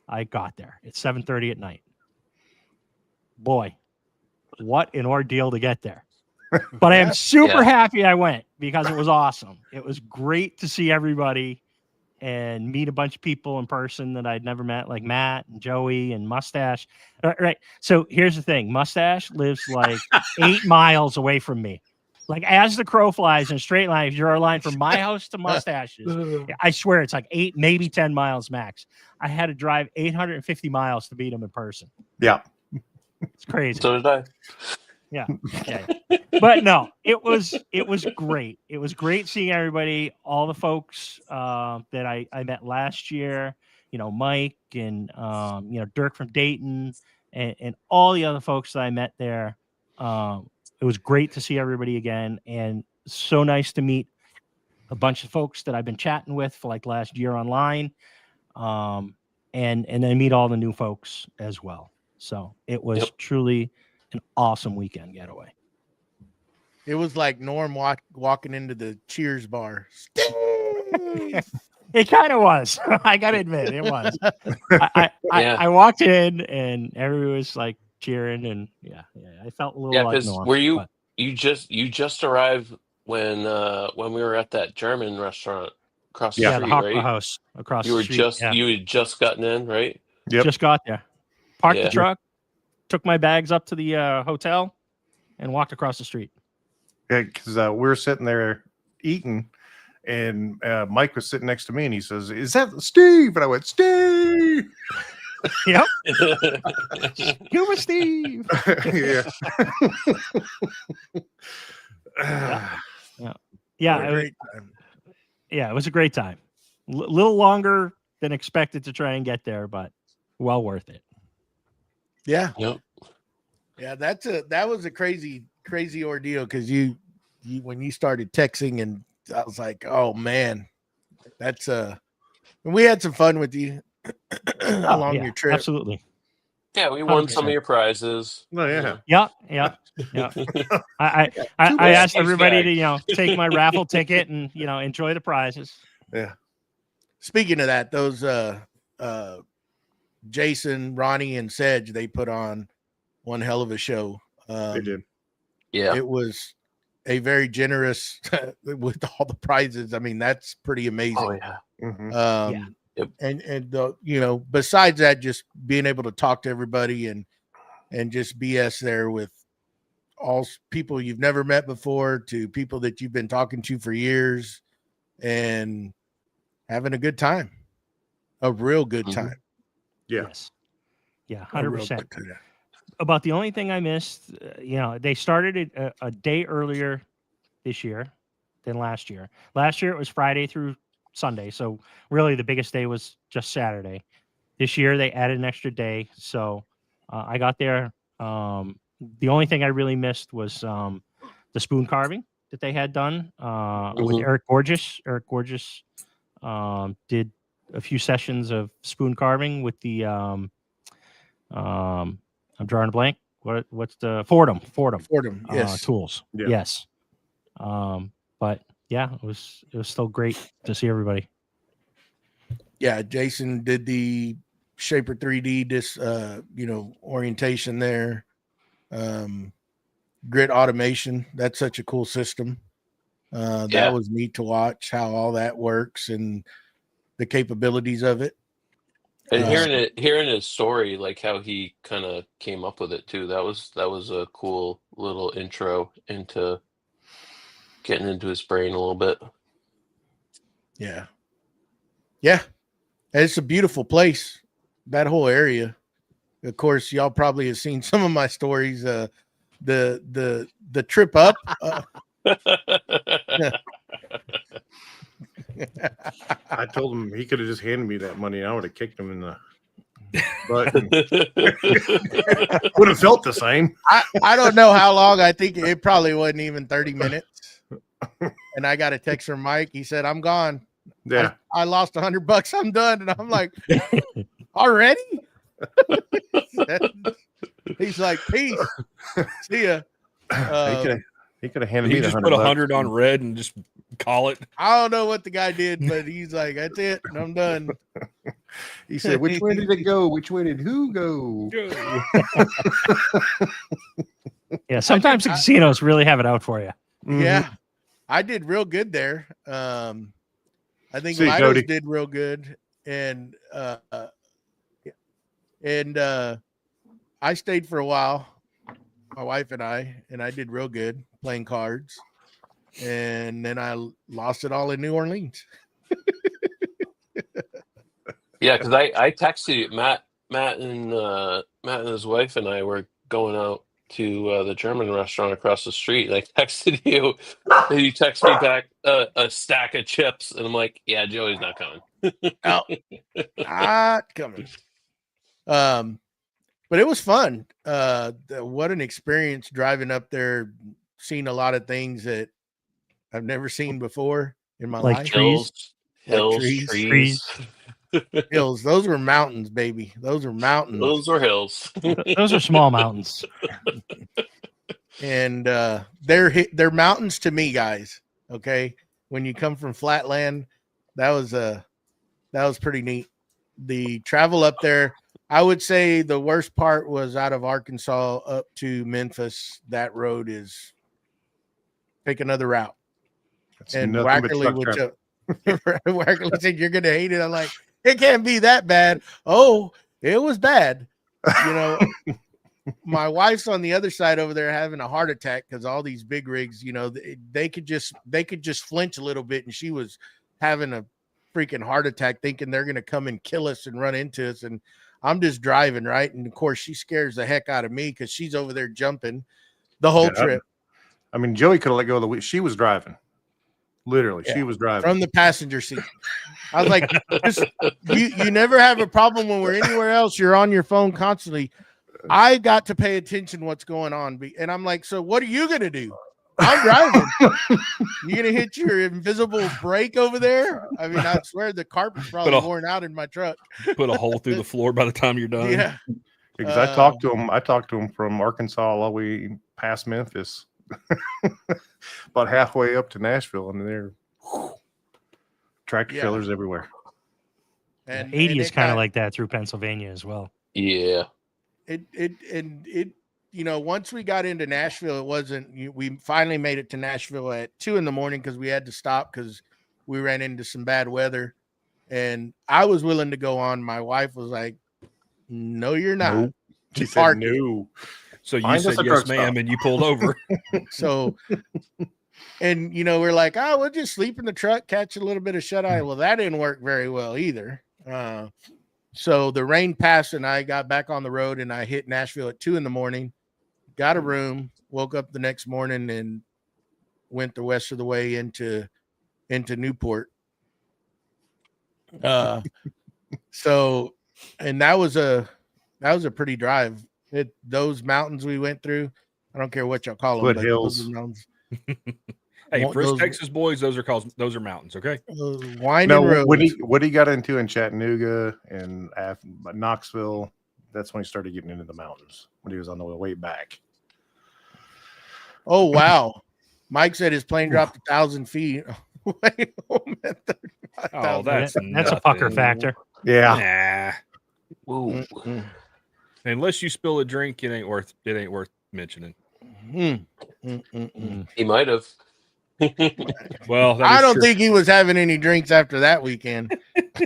I got there. It's 7:30 at night. Boy, what an ordeal to get there. But I am super happy I went because it was awesome. It was great to see everybody and meet a bunch of people in person that I'd never met, like Matt and Joey and Mustache. Right. So here's the thing. Mustache lives like 8 miles away from me. Like as the crow flies in a straight line, if you're a line from my house to Mustache's, I swear it's like 8, maybe 10 miles max. I had to drive 850 miles to meet him in person. Yeah. It's crazy. So did I. Yeah. But no, it was great. It was great seeing everybody, all the folks that I met last year, Mike and Dirk from Dayton, and all the other folks that I met there. It was great to see everybody again, and so nice to meet a bunch of folks that I've been chatting with for like last year online, and then meet all the new folks as well. So it was truly an awesome weekend getaway. It was like Norm walking into the Cheers bar. Steve! It kind of was. I gotta admit, it was. I walked in and everyone was like cheering, and I felt a little like Norm. Were you just arrived when we were at that German restaurant across the street, the Hopper right? House across You the were street. you had just gotten in, right? Yep. Just got there, parked the truck, took my bags up to the hotel, and walked across the street. Yeah, because we were sitting there eating, and Mike was sitting next to me, and he says, "Is that Steve?" And I went, "Steve." Yep. Scuba Steve. Yeah. It was a great time. A little longer than expected to try and get there, but well worth it. Yeah. Yep. Yeah, that was a crazy ordeal, because you when you started texting, and I was like, oh man, that's and we had some fun with you along your trip. Absolutely. Yeah, we won 100%. some of your prizes. Oh yeah. Yeah. I asked everybody to take my raffle ticket and enjoy the prizes. Yeah. Speaking of that, those Jason, Ronnie, and Sedge, they put on one hell of a show. They did. Yeah. It was a very generous with all the prizes. I mean, that's pretty amazing. Oh yeah. Mm-hmm. And besides that, just being able to talk to everybody and just BS there with all people you've never met before to people that you've been talking to for years, and having a good time, a real good time. Yeah. Yes. Yeah. 100%. About the only thing I missed, they started it a day earlier this year than last year. Last year it was Friday through Sunday, so really the biggest day was just Saturday. This year they added an extra day, so I got there. The only thing I really missed was the spoon carving that they had done with Eric Gorgeous. Eric Gorgeous did a few sessions of spoon carving with the I'm drawing a blank. What's the Fordham? Yes. Tools. Yeah. Yes. But yeah, it was still great to see everybody. Yeah, Jason did the Shaper 3D orientation there. Grid automation. That's such a cool system. That was neat to watch how all that works and the capabilities of it. And hearing his story, like how he kind of came up with it too, that was a cool little intro into getting into his brain a little bit. Yeah. And it's a beautiful place, that whole area. Of course, y'all probably have seen some of my stories. The trip up. I told him he could have just handed me that money. I would have kicked him in the butt. Would have felt the same. I don't know how long. I think it probably wasn't even 30 minutes. And I got a text from Mike. He said, "I'm gone. Yeah. I lost $100. I'm done." And I'm like, already? He's like, "Peace. See ya." He could have handed He me the just $100. put 100 on red and just call it. I don't know what the guy did, but he's like, "That's it. And I'm done." He said, "Which way did it go? Which way did who go?" Yeah, sometimes the casinos really have it out for you. Mhm. Yeah, I did real good there. I think See you, Lidos Cody. did real good, and I stayed for a while, my wife and I did real good playing cards, and then I lost it all in New Orleans. Yeah, because I texted you, Matt and his wife and I were going out to the German restaurant across the street. And I texted you, and you text me back a stack of chips, and I'm like, "Yeah, Joey's not coming." Not coming. but it was fun. What an experience driving up there, seeing a lot of things that I've never seen before in my Like life. trees? Hills, trees. trees. Hills, those were mountains, baby. Those were mountains. Those were hills. Those are small mountains. And they're mountains to me, guys. Okay, when you come from flatland, that was pretty neat. The travel up there, I would say the worst part was out of Arkansas up to Memphis. That road is pick another route. It's And nothing but Wackerle truck would traffic. Wackerle said, "You're gonna hate it." I'm like, it can't be that bad. Oh, it was bad. You know, my wife's on the other side over there having a heart attack because all these big rigs, you know, they could just flinch a little bit, and she was having a freaking heart attack, thinking they're gonna come and kill us and run into us. And I'm just driving, right? And of course, she scares the heck out of me because she's over there jumping the whole trip I mean, Joey could have let go of the wheel. She was driving. Literally, she was driving from the passenger seat. I was like, you never have a problem when we're anywhere else. You're on your phone constantly. I got to pay attention what's going on. And I'm like, so what are you going to do? I'm driving. You going to hit your invisible brake over there? I mean, I swear the carpet's probably worn out in my truck. Put a hole through the floor by the time you're done. Yeah. because I talked to him. I talked to him from Arkansas all the way past Memphis, about halfway up to Nashville, and they're tractor trailers everywhere. And 80 is kind of like that through Pennsylvania as well. Yeah. It you know, once we got into Nashville, it wasn't, we finally made it to Nashville at 2 a.m. because we had to stop because we ran into some bad weather. And I was willing to go on. My wife was like, no, you're not. Nope. She said no. So you Find us said a yes, truck ma'am, stop. and you pulled over. So, and you know, we're like, oh, we'll just sleep in the truck, catch a little bit of shut eye. Well, that didn't work very well either. So the rain passed and I got back on the road and I hit Nashville at 2 a.m, got a room, woke up the next morning and went the rest of the way into Newport. So, and that was a pretty drive. Those mountains we went through, I don't care what y'all call them, but Foothills. those mountains. Hey, for us Those- Texas boys, those are mountains, okay? Winding No, roads. what he got into in Chattanooga and Knoxville, that's when he started getting into the mountains, when he was on the way back. Oh wow! Mike said his plane dropped 1,000 feet. Wait, Oh, that's a pucker nothing. factor. Yeah. Nah. Ooh. Unless you spill a drink, it ain't worth mentioning. He might have. Well, that I is don't true. think he was having any drinks after that weekend. He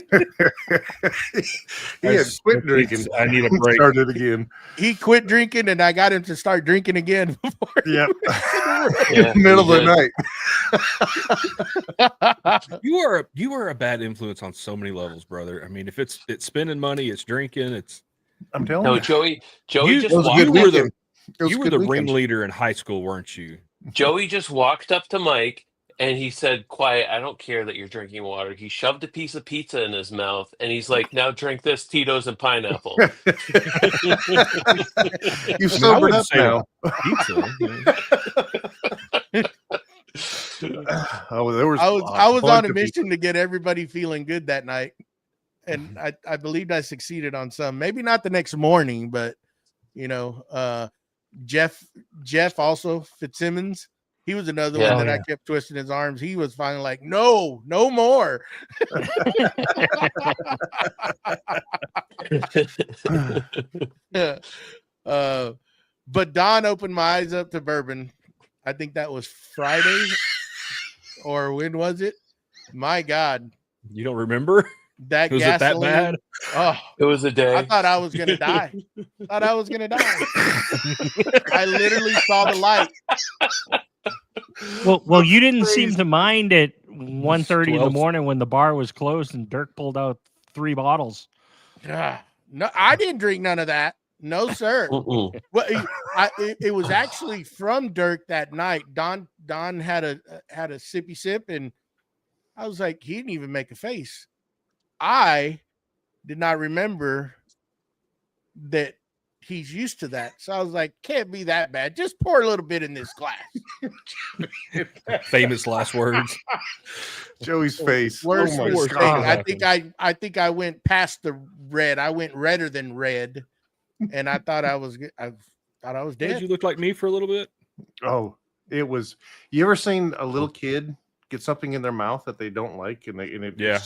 had quit drinking. I need a break. Started again. He quit drinking, and I got him to start drinking again. Yep. Yeah, Middle of he the did. night. You are a bad influence on so many levels, brother. I mean, if it's spending money, it's drinking, it's I'm telling No, you. Joey You- just It was a walked good you were up, the weekend. It was you a were good the weekend. ringleader in high school, weren't you? Joey just walked up to Mike and he said, "Quiet, I don't care that you're drinking water." He shoved a piece of pizza in his mouth and he's like, "Now drink this Tito's and pineapple." You sobered up say now. Pizza. Oh, there was. I was bunch on a of mission to get everybody feeling good that night, and I believed I succeeded on some. Maybe not the next morning, but you know, Jeff also Fitzsimmons. He was another Yeah. one that I kept twisting his arms. He was finally like, no more. Yeah. But Don opened my eyes up to bourbon. I think that was Friday, or when was it? My God, You don't remember? that Was it that gasoline. bad? Oh, It was a day. I thought I was gonna die. I literally saw the light. Well, you didn't seem to mind at 1:30 in the 12. morning when the bar was closed and Dirk pulled out 3 bottles. No, I didn't drink none of that. No, sir. Mm-mm. Well, it was actually from Dirk that night. Don had a sippy sip, and I was like, he didn't even make a face. I did not remember that he's used to that. So I was like, can't be that bad. Just pour a little bit in this glass. Famous last words. Joey's face. Worst Oh my mistake. God. I think I went past the red. I went redder than red, and I thought I was Did dead. you look like me for a little bit? Oh, it was. You ever seen a little kid get something in their mouth that they don't like, and Yeah.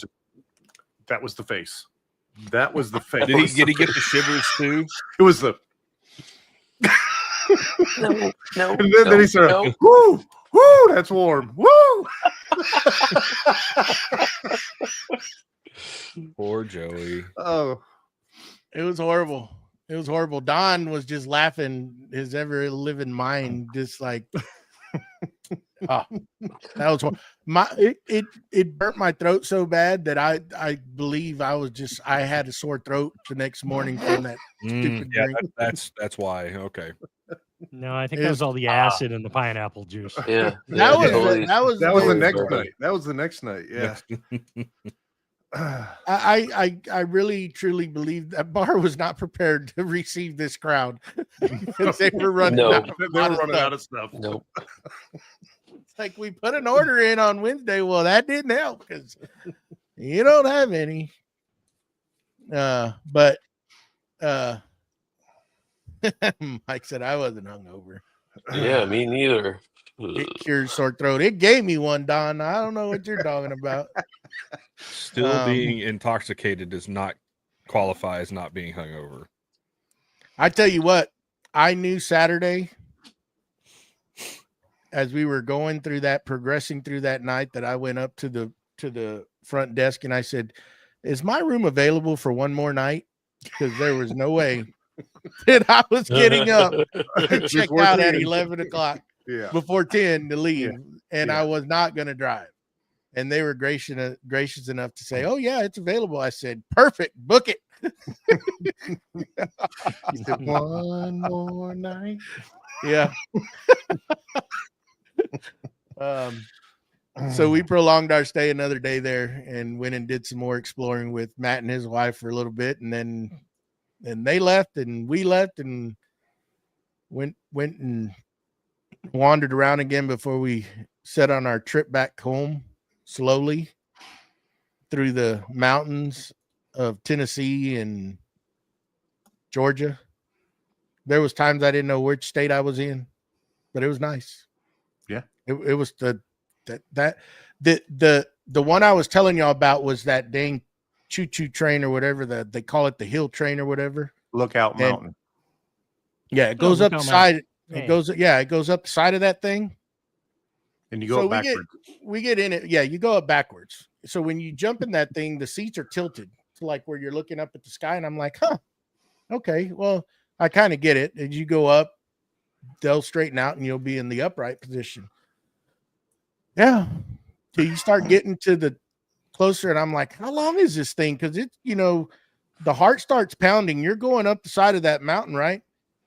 That was the face. That was the face. Did he get the shivers too? It was the. No, no. And then he said, no. "Woo, woo, that's warm. Woo." Poor Joey. Oh, It was horrible. It was horrible. Don was just laughing his ever living mind, just like, oh, that was it burnt my throat so bad that I believe I had a sore throat the next morning from that stupid Yeah, drink. that's why. Okay. No, I think It that was- was all the acid and the pineapple juice. Yeah, That was totally. that was that was the very- next Right. night. That was the next night. Yeah. I really truly believe that bar was not prepared to receive this crowd. Because they were running No. out. They were running out of stuff. Nope. It's like we put an order in on Wednesday. Well, that didn't help because you don't have any. But Mike said I wasn't hungover. Yeah, me neither. It cures sore throat. It gave me one, Don. I don't know what you're talking about. Still being intoxicated does not qualify as not being hungover. I tell you what, I knew Saturday as we were progressing through that night, that I went up to the front desk and I said, "Is my room available for one more night?" Because there was no way that I was getting up to check Before out at 10. 11 o'clock Yeah. before 10 to leave, and Yeah. I was not going to drive. And they were gracious enough to say, "Oh yeah, it's available." I said, "Perfect, book it." He said, "One more night." Yeah. So we prolonged our stay another day there and went and did some more exploring with Matt and his wife for a little bit, and then they left and we left and went and wandered around again before we set on our trip back home slowly through the mountains of Tennessee and Georgia. There was times I didn't know which state I was in, but it was nice. Yeah. It was the one I was telling y'all about was that dang choo-choo train or whatever, they call it the hill train or whatever. Lookout And- Mountain. Yeah, it goes up the Lookout side. Mountain. It goes up the side of that thing. And you go So backwards. we get in it. Yeah, you go up backwards. So when you jump in that thing, the seats are tilted to like where you're looking up at the sky. And I'm like, huh, okay, well, I kind of get it. As you go up, they'll straighten out and you'll be in the upright position. Yeah. So you start getting to the closer, and I'm like, how long is this thing? Because it's, the heart starts pounding. You're going up the side of that mountain, right?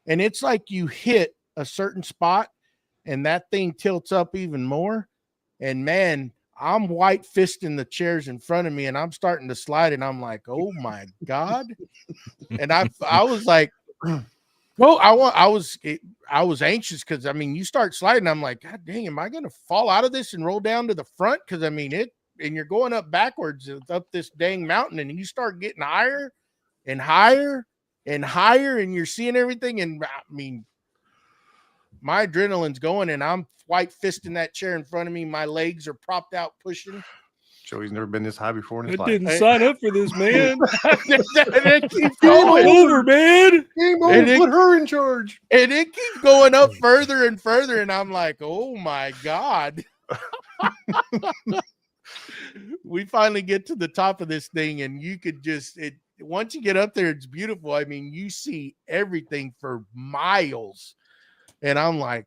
And it's like you hit a certain spot and that thing tilts up even more. And man, I'm white fisting the chairs in front of me and I'm starting to slide, and I'm like, oh my God. And I was like, well, I was anxious because you start sliding. I'm like, God dang, am I going to fall out of this and roll down to the front? Because and you're going up backwards up this dang mountain, and you start getting higher and higher and higher, and you're seeing everything. And my adrenaline's going, and I'm white fisting that chair in front of me. My legs are propped out pushing. Joey's never been this high before in I his life. didn't sign up for this, man. It keeps Game going. over, man. Game And it- put her in charge. And it keeps going up further and further. And I'm like, oh my God. We finally get to the top of this thing, and you could once you get up there, it's beautiful. You see everything for miles. And I'm like,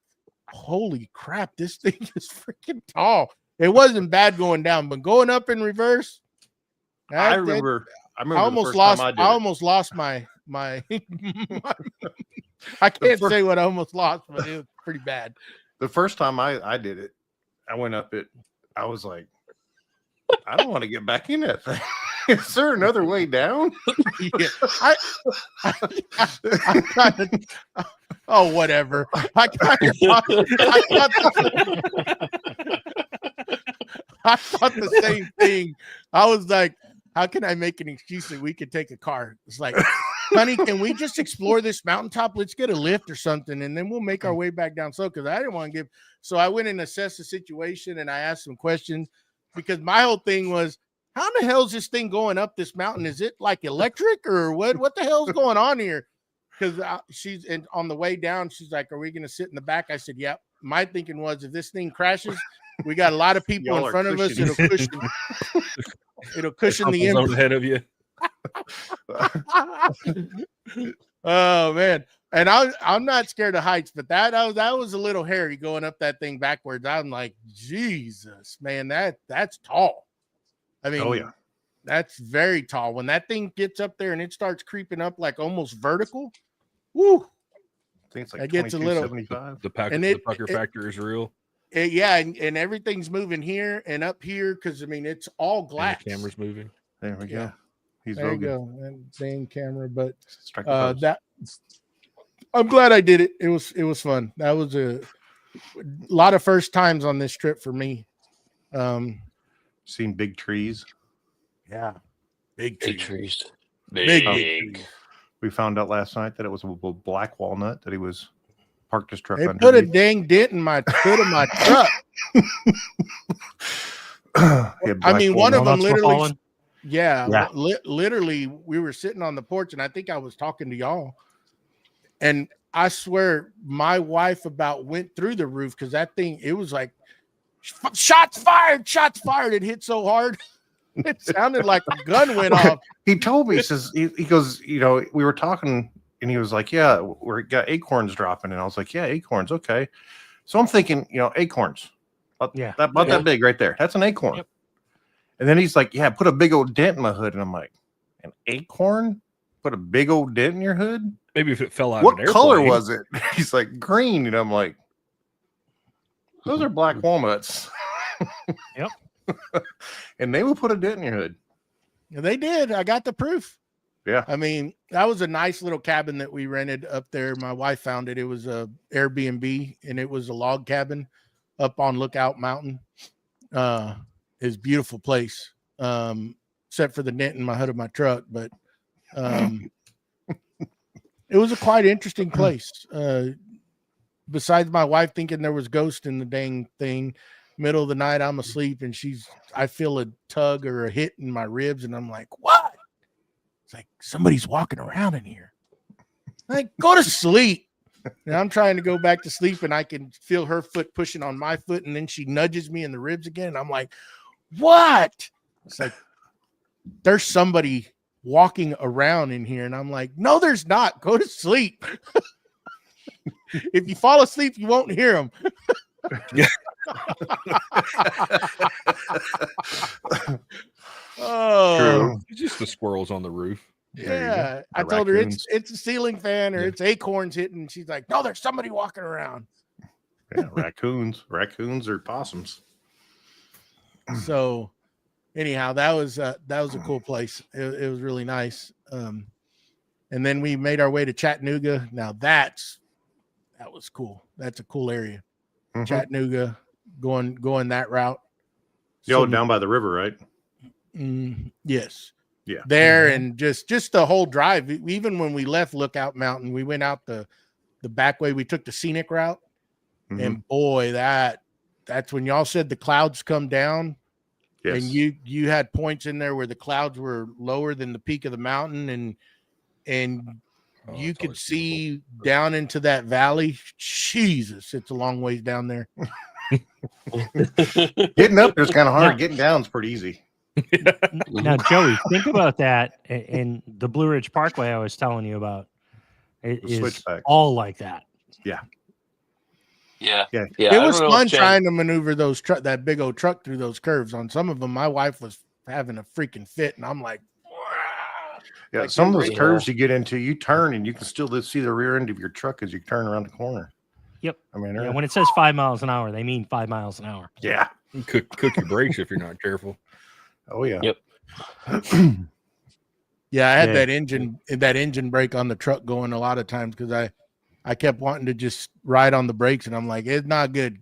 holy crap, this thing is freaking tall. It wasn't bad going down, but going up in reverse. I remember I the almost first lost. time I I did it. almost lost my. I can't first- say what I almost lost, but it was pretty bad. The first time I did it, I went up it. I was like, I don't want to get back in that thing. Is there another way down? Yeah, I kind of. Oh, whatever. I thought the same thing. I was like, how can I make an excuse that we could take a car? It's like, honey, can we just explore this mountaintop? Let's get a lift or something, and then we'll make our way back down. So, because I didn't want to give. So I went and assessed the situation, and I asked some questions because my whole thing was, how in the hell is this thing going up this mountain? Is it like electric or what? What the hell's going on here? Because she's and on the way down, she's like, "Are we going to sit in the back?" I said, "Yep." My thinking was, if this thing crashes, we got a lot of people in front of us. It'll cushion the impact ahead of you. Oh man! And I'm not scared of heights, but that was a little hairy going up that thing backwards. I'm like, Jesus, man, that's tall. I mean, Oh yeah. That's very tall. When that thing gets up there and it starts creeping up like almost vertical, woo! I think it's like That gets a little- 22.75. The pucker factor is real. Yeah, and everything's moving here and up here because I mean it's all And glass. the camera's moving. There we go. Yeah. He's There you Rogan. go. And same camera, but Strike the pose. that I'm glad I did it. It was fun. That was a lot of first times on this trip for me. Seen big trees. Yeah, big Big trees. trees. Big Big. We found out last night that it was a black walnut that he was parked his truck They under. put a dang dent in my foot of my truck. I mean, one of them Walnuts were literally. falling. Yeah. Literally, we were sitting on the porch, and I think I was talking to y'all, and I swear my wife about went through the roof because that thing. It was like shots fired. It hit so hard. It sounded like a gun went off. He told me, he says, he goes, you know, we were talking and he was like, yeah, we got acorns dropping. And I was like, yeah, acorns. Okay. So I'm thinking, you know, acorns. Yeah. About that big right there. That's an acorn. Yep. And then he's like, yeah, put a big old dent in my hood. And I'm like, an acorn? Put a big old dent in your hood? Maybe if it fell out What of an color airplane. was it? He's like, green. And I'm like, those are black walnuts. Yep. And they will put a dent in your hood. They did. I got the proof. Yeah. I mean, that was a nice little cabin that we rented up there. My wife found it. It was a Airbnb, and it was a log cabin up on Lookout Mountain. It's a beautiful place, except for the dent in my hood of my truck. But it was a quite interesting place. Besides my wife thinking there was ghosts in the dang thing, middle of the night, I'm asleep, and I feel a tug or a hit in my ribs, and I'm like, what? It's like somebody's walking around in here. Like, go to sleep. And I'm trying to go back to sleep, and I can feel her foot pushing on my foot, and then she nudges me in the ribs again. And I'm like, what? It's like there's somebody walking around in here, and I'm like, no, there's not. Go to sleep. If you fall asleep, you won't hear them. Oh, True. It's just the squirrels on the roof. There you yeah. go. I The told her raccoons. it's a ceiling fan or Yeah. it's acorns hitting. She's like, no, there's somebody walking around. Yeah, raccoons or possums. So anyhow, that was a cool place. It was really nice. And then we made our way to Chattanooga. Now that was cool. That's a cool area. Mhm. Chattanooga, going that route. Yo, Some- down by the river, right? Yes. Yeah. There and just the whole drive. Even when we left Lookout Mountain, we went out the back way. We took the scenic route, Mhm. and boy, that's when y'all said the clouds come down. Yes. And you had points in there where the clouds were lower than the peak of the mountain, and Oh, you it's could always see down into that valley. Jesus, it's a long ways down there. Getting up there's kind of hard. Yeah. Getting down is pretty easy. Now, Joey, think about that. And the Blue Ridge Parkway I was telling you about, it The is switchback. all like that. Yeah. Yeah. Yeah. It I was don't know if fun Jen- trying to maneuver that big old truck through those curves. On some of them, my wife was having a freaking fit, and I'm like, Yeah. Like Some of those you're- curves you get into, you turn and you can still see the rear end of your truck as you turn around the corner. Yep. I mean, Yeah, when it says 5 miles an hour, they mean 5 miles an hour. yeah. Cook your brakes if you're not careful. Oh yeah. Yep. Yeah, I had Yeah. that engine brake on the truck going a lot of times because I kept wanting to just ride on the brakes, and I'm like, it's not good.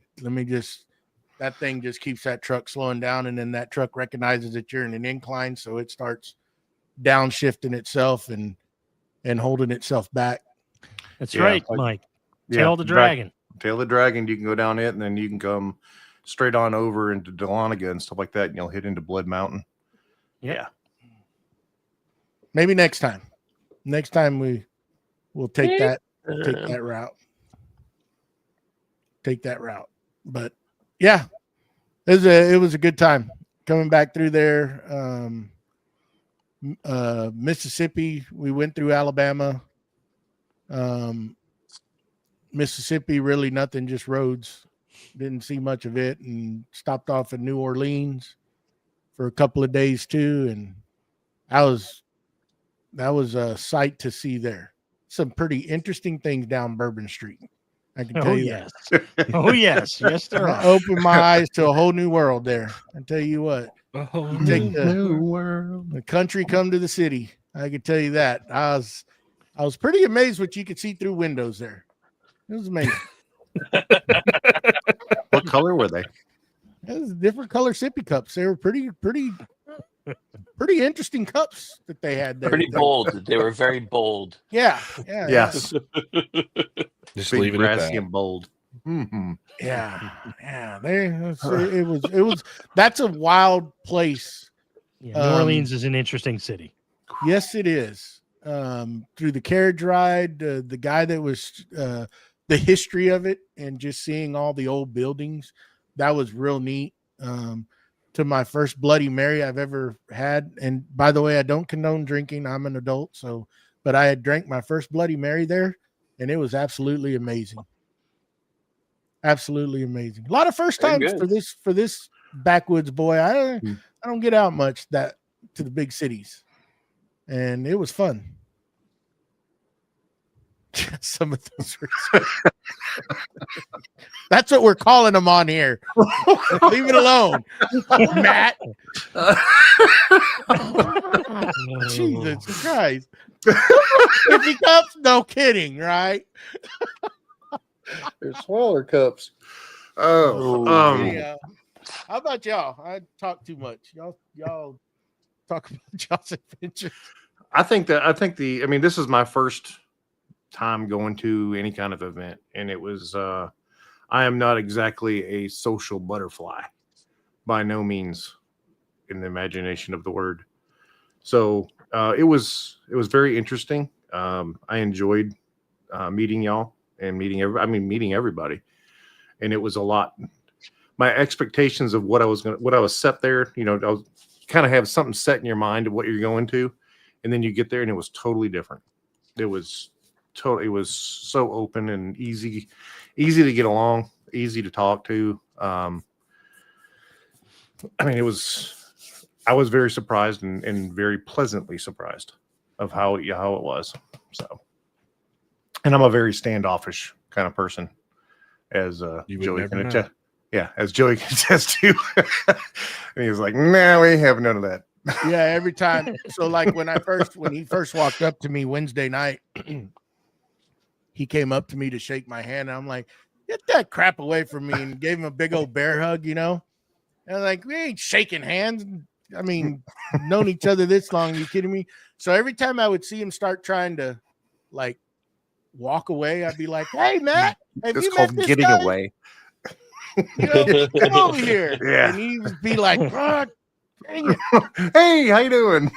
That thing just keeps that truck slowing down, and then that truck recognizes that you're in an incline, so it starts downshifting itself and holding itself back. That's Yeah, right, like- Mike. Yeah, Tail the in fact, dragon. Tail the Dragon, you can go down it, and then you can come straight on over into Dahlonega and stuff like that, and you'll hit into Blood Mountain. Yep. Yeah. Maybe next time. Next time we'll take that route. Take that route. But yeah, it was a good time coming back through there. Mississippi, we went through Alabama. Mississippi, really nothing, just roads. Didn't see much of it, and stopped off in New Orleans for a couple of days too, and that was a sight to see there. Some pretty interesting things down Bourbon Street. I can tell Oh you yes. Oh yes. Yes, there that. are. Opened my eyes to a whole new world there. I tell you what, Oh, you take New world. the country come to the city. I can tell you that. I was pretty amazed what you could see through windows there. It was amazing. What color were they? It was different color sippy cups. They were pretty interesting cups that they had there. Pretty bold. They were very bold. Yeah. Yes. just Big, leave it at brassy, that. and bold. Mm-hmm. Yeah. It was. That's a wild place. Yeah, New Orleans is an interesting city. Yes, it is. Through the carriage ride, the guy that was the history of it, and just seeing all the old buildings, that was real neat. To my first Bloody Mary I've ever had, and by the way, I don't condone drinking. I'm an adult, but I had drank my first Bloody Mary there, and it was absolutely amazing. Absolutely amazing. A lot of first Very times good. for this backwoods boy. I don't get out much to the big cities, and it was fun. Some of those were that's what we're calling them on here. Leave it alone, Matt. Jesus Christ. Sippy cups? No kidding, right? They're smaller cups. Oh, Yeah. How about y'all? I talk too much. Y'all talk about y'all's adventures. I think this is my first time going to any kind of event, and it was I am not exactly a social butterfly, by no means, in the imagination of the word. So it was very interesting. I enjoyed meeting y'all and meeting everybody, and it was a lot. My expectations of what I was set there, I was kind of have something set in your mind of what you're going to, and then you get there and it was totally different. It was so open and easy to get along, easy to talk to. I was very surprised and very pleasantly surprised of how it was. So, and I'm a very standoffish kind of person, as You would Joey never can know. attest. Yeah, as Joey can attest to. And he was like, "No, we have none of that." Yeah, every time. So like when he first walked up to me Wednesday night, he came up to me to shake my hand. And I'm like, get that crap away from me, and gave him a big old bear hug, And I'm like, we ain't shaking hands. I mean, known each other this long. Are you kidding me? So every time I would see him start trying to like walk away, I'd be like, hey, Matt, have It's you met called this getting guy? away. Come over here. Yeah. And he would be like, oh, dang it. Hey, how you doing?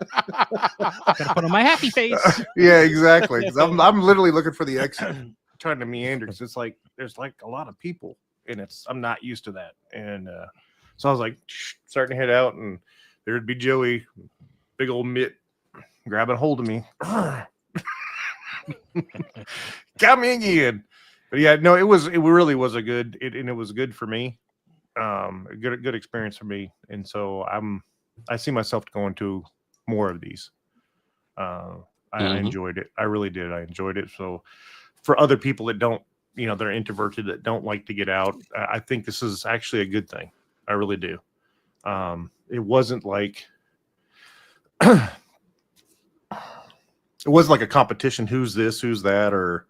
Gotta put on my happy face. Yeah, exactly. 'Cause I'm literally looking for the exit, trying to meander, because it's like there's like a lot of people, and I'm not used to that. And so I was like starting to head out, and there'd be Joey, big old mitt, grabbing hold of me. Got me again. But yeah, no, it really was and it was good for me. A good experience for me, and so I see myself going to more of these. I enjoyed it. I really did. I enjoyed it. So for other people that don't, they're introverted, that don't like to get out, I think this is actually a good thing. I really do. it wasn't like it wasn't like a competition. Who's this? Who's that? Or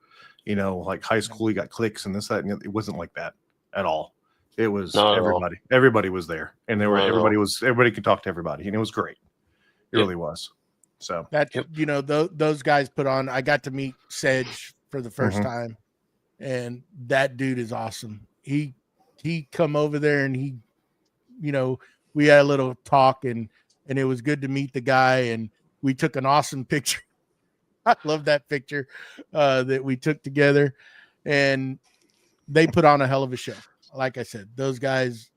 like high school, you got cliques and this, that, and it wasn't like that at all. It was Not at all. everybody. Everybody was there, and Not at all. everybody could talk to everybody, and it was great. It really was. So That those guys put on. I got to meet Sedge for the first time, and that dude is awesome. He come over there and he, we had a little talk and it was good to meet the guy, and we took an awesome picture. I love that picture that we took together, and they put on a hell of a show. Like I said, those guys,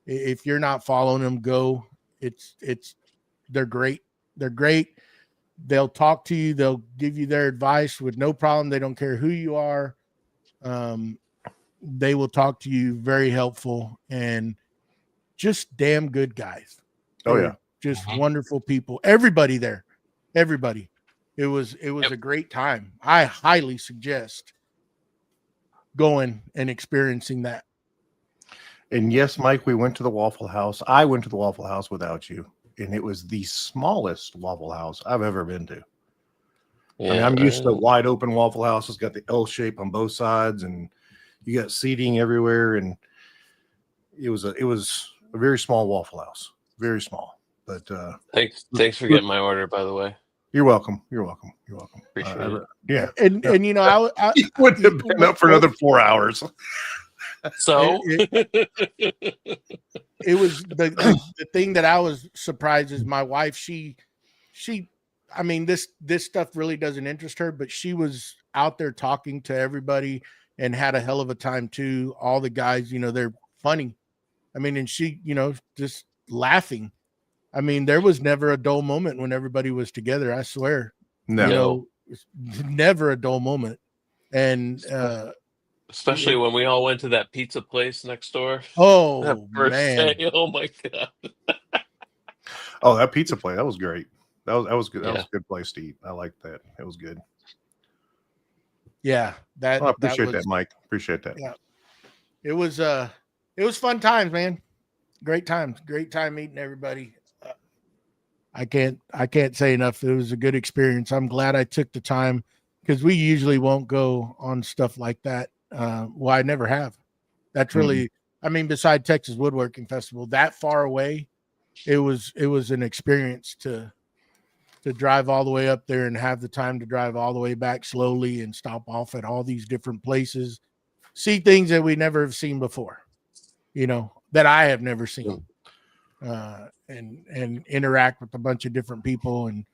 if you're not following them, go. They're great. They're great. They'll talk to you. They'll give you their advice with no problem. They don't care who you are. They will talk to you. Very helpful and just damn good guys. Oh yeah, just wonderful people. Everybody there. Everybody. It was a great time. I highly suggest going and experiencing that. And yes, Mike, we went to the Waffle House. I went to the Waffle House without you, and it was the smallest Waffle House I've ever been to. Yeah, I mean, I'm used to wide open Waffle House. It's got the L shape on both sides, and you got seating everywhere. And it was a very small Waffle House, very small. But thanks for getting my order, by the way. You're welcome. You're welcome. You're welcome. Appreciate it. Yeah, and I you wouldn't have been up for another 4 hours. So it was the thing that I was surprised is my wife. She, I mean, this stuff really doesn't interest her, but she was out there talking to everybody and had a hell of a time too. All the guys, they're funny. I mean, and she, just laughing. I mean, there was never a dull moment when everybody was together. I swear. No, never a dull moment. And especially when we all went to that pizza place next door. Oh That first man! day. Oh my god! Oh, that pizza place, that was great. That was good. That Yeah. was a good place to eat. I liked that. It was good. Yeah, that. I appreciate was, that, Mike. Appreciate that. Yeah. It was fun times, man. Great times. Great time meeting everybody. I can't say enough. It was a good experience. I'm glad I took the time because we usually won't go on stuff like that. Well, I never have. That's really, I mean, beside Texas Woodworking Festival, that far away, it was an experience to drive all the way up there and have the time to drive all the way back slowly and stop off at all these different places, see things that we never have seen before, that I have never seen, and interact with a bunch of different people. And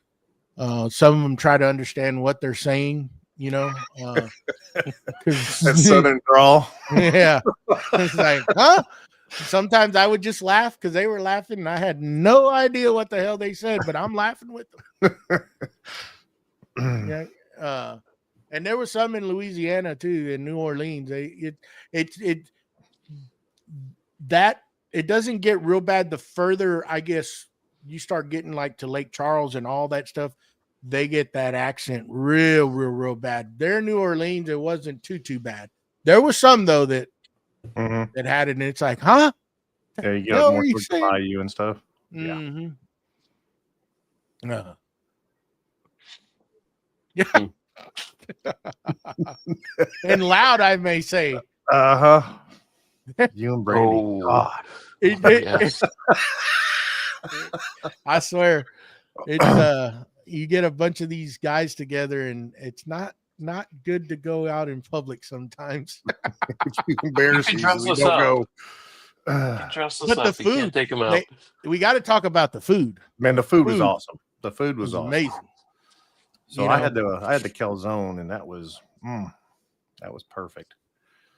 some of them try to understand what they're saying, that Southern drawl. Yeah. It's like, huh? Sometimes I would just laugh because they were laughing and I had no idea what the hell they said, but I'm laughing with them. Yeah. And there was some in Louisiana too, in New Orleans. It doesn't get real bad the further, I guess, you start getting like to Lake Charles and all that stuff. They get that accent real bad. There in New Orleans, it wasn't too bad. There was some though that had it, and it's like, huh? Yeah, you get more towards the bayou and stuff. Mm-hmm. Yeah. And loud, I may say. You and Brady. Oh, God. yes. I swear, it's you get a bunch of these guys together, and it's not good to go out in public sometimes. It's embarrassing. You can dress We us don't up. go. Dress us But up. the You can't food, take them out. we got to talk about the food. Man, the food was Food awesome. The food was awesome. amazing. So I had the calzone, and that was perfect.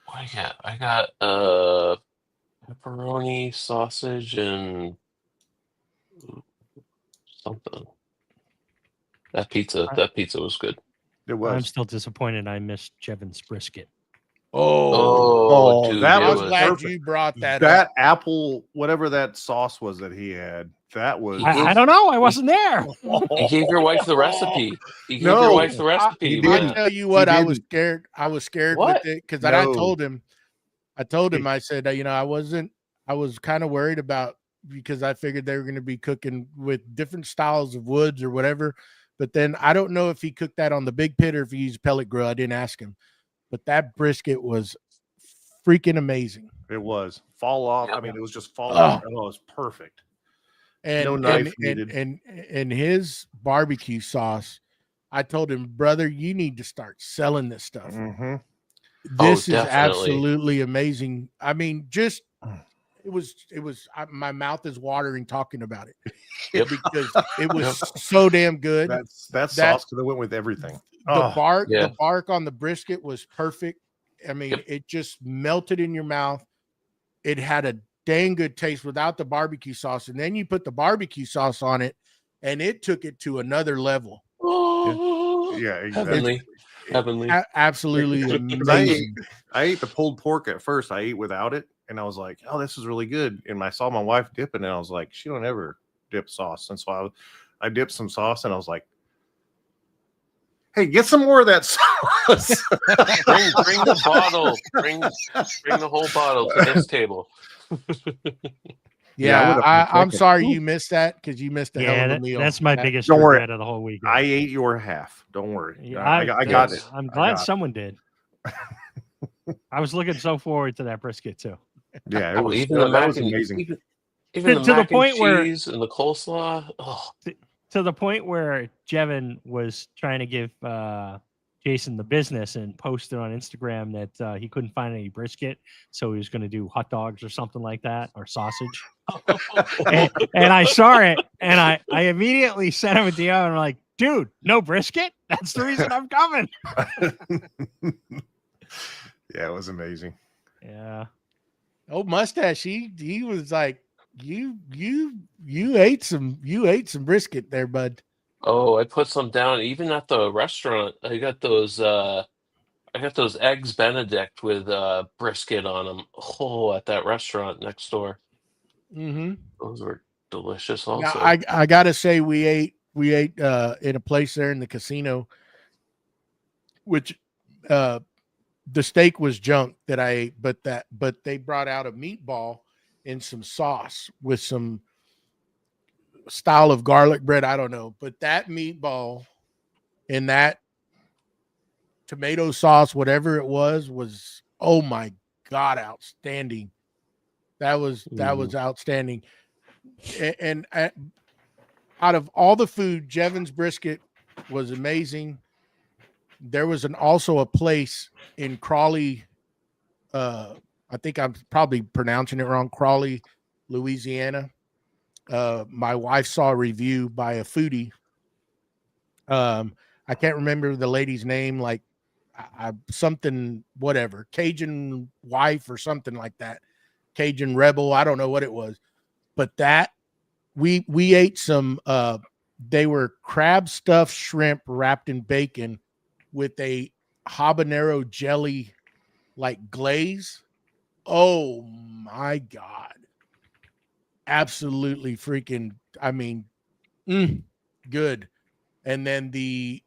What I got? I got pepperoni, sausage, and something. That pizza was good. It I'm was. still disappointed I missed Jevin's brisket. Oh, Dude, that I it was glad perfect. you brought that That up. apple, whatever that sauce was that he had, that was. I don't know. I wasn't there. You gave your wife the recipe. You gave No, your wife the recipe. you I didn't. man. tell you what, He I was didn't. scared. I was scared What? with it because No. I told him, I said, I was kind of worried about, because I figured they were going to be cooking with different styles of woods or whatever. But then I don't know if he cooked that on the big pit or if he used pellet grill. I didn't ask him. But that brisket was freaking amazing. It was fall off. Yep. I mean, it was just fall off. Oh, it was perfect. And No knife needed. and his barbecue sauce, I told him, brother, you need to start selling this stuff. Mm-hmm. This is definitely. absolutely amazing. I mean, just it was my mouth is watering talking about it. Yep. Because it was so damn good. That sauce could have went with everything. The bark, yeah. the bark on the brisket was perfect. I mean, it just melted in your mouth. It had a dang good taste without the barbecue sauce, and then you put the barbecue sauce on it, and it took it to another level. Yeah, exactly. Heavenly. Absolutely amazing. I ate the pulled pork at first. I ate without it, and I was like, "Oh, this is really good." And I saw my wife dipping, and I was like, "She don't ever dip sauce." And so I dipped some sauce, and I was like, "Hey, get some more of that sauce." bring the bottle. Bring the whole bottle to this table. Yeah, I'm sorry you missed that because you missed a hell of a meal. That's my biggest Don't worry. regret of the whole weekend. I ate your half. Don't worry. Yeah, I got it. I'm glad someone did. I was looking so forward to that brisket too. Yeah, it was, even the that mac was and amazing. even To the mac point and where- cheese and the coleslaw. Oh, To the point where Jevin was trying to give Jason the business and posted on Instagram that he couldn't find any brisket, so he was going to do hot dogs or something like that, or sausage. and I saw it, and I immediately sent him a DM, and I'm like, dude, no brisket? That's the reason I'm coming. Yeah, it was amazing. Yeah. Oh, Mustache, he was like, you ate some brisket there, bud. I put some down. Even at the restaurant, I got those eggs Benedict with brisket on them. Oh, at that restaurant next door. Mm-hmm. Those were delicious. Now, Also, I gotta say we ate in a place there in the casino, which the steak was junk that I ate, but they brought out a meatball and some sauce with some style of garlic bread. I don't know, but that meatball and that tomato sauce, whatever it was, oh my God, outstanding. That was outstanding. And out of all the food, Jevin's brisket was amazing. There was also a place in Crawley. I think I'm probably pronouncing it wrong. Crawley, Louisiana. My wife saw a review by a foodie. I can't remember the lady's name, like something, whatever, Cajun wife or something like that. Cajun Rebel. I don't know what it was, but that we ate some, they were crab stuffed shrimp wrapped in bacon with a habanero jelly like glaze. Oh my God. Absolutely freaking, I mean, good. And then the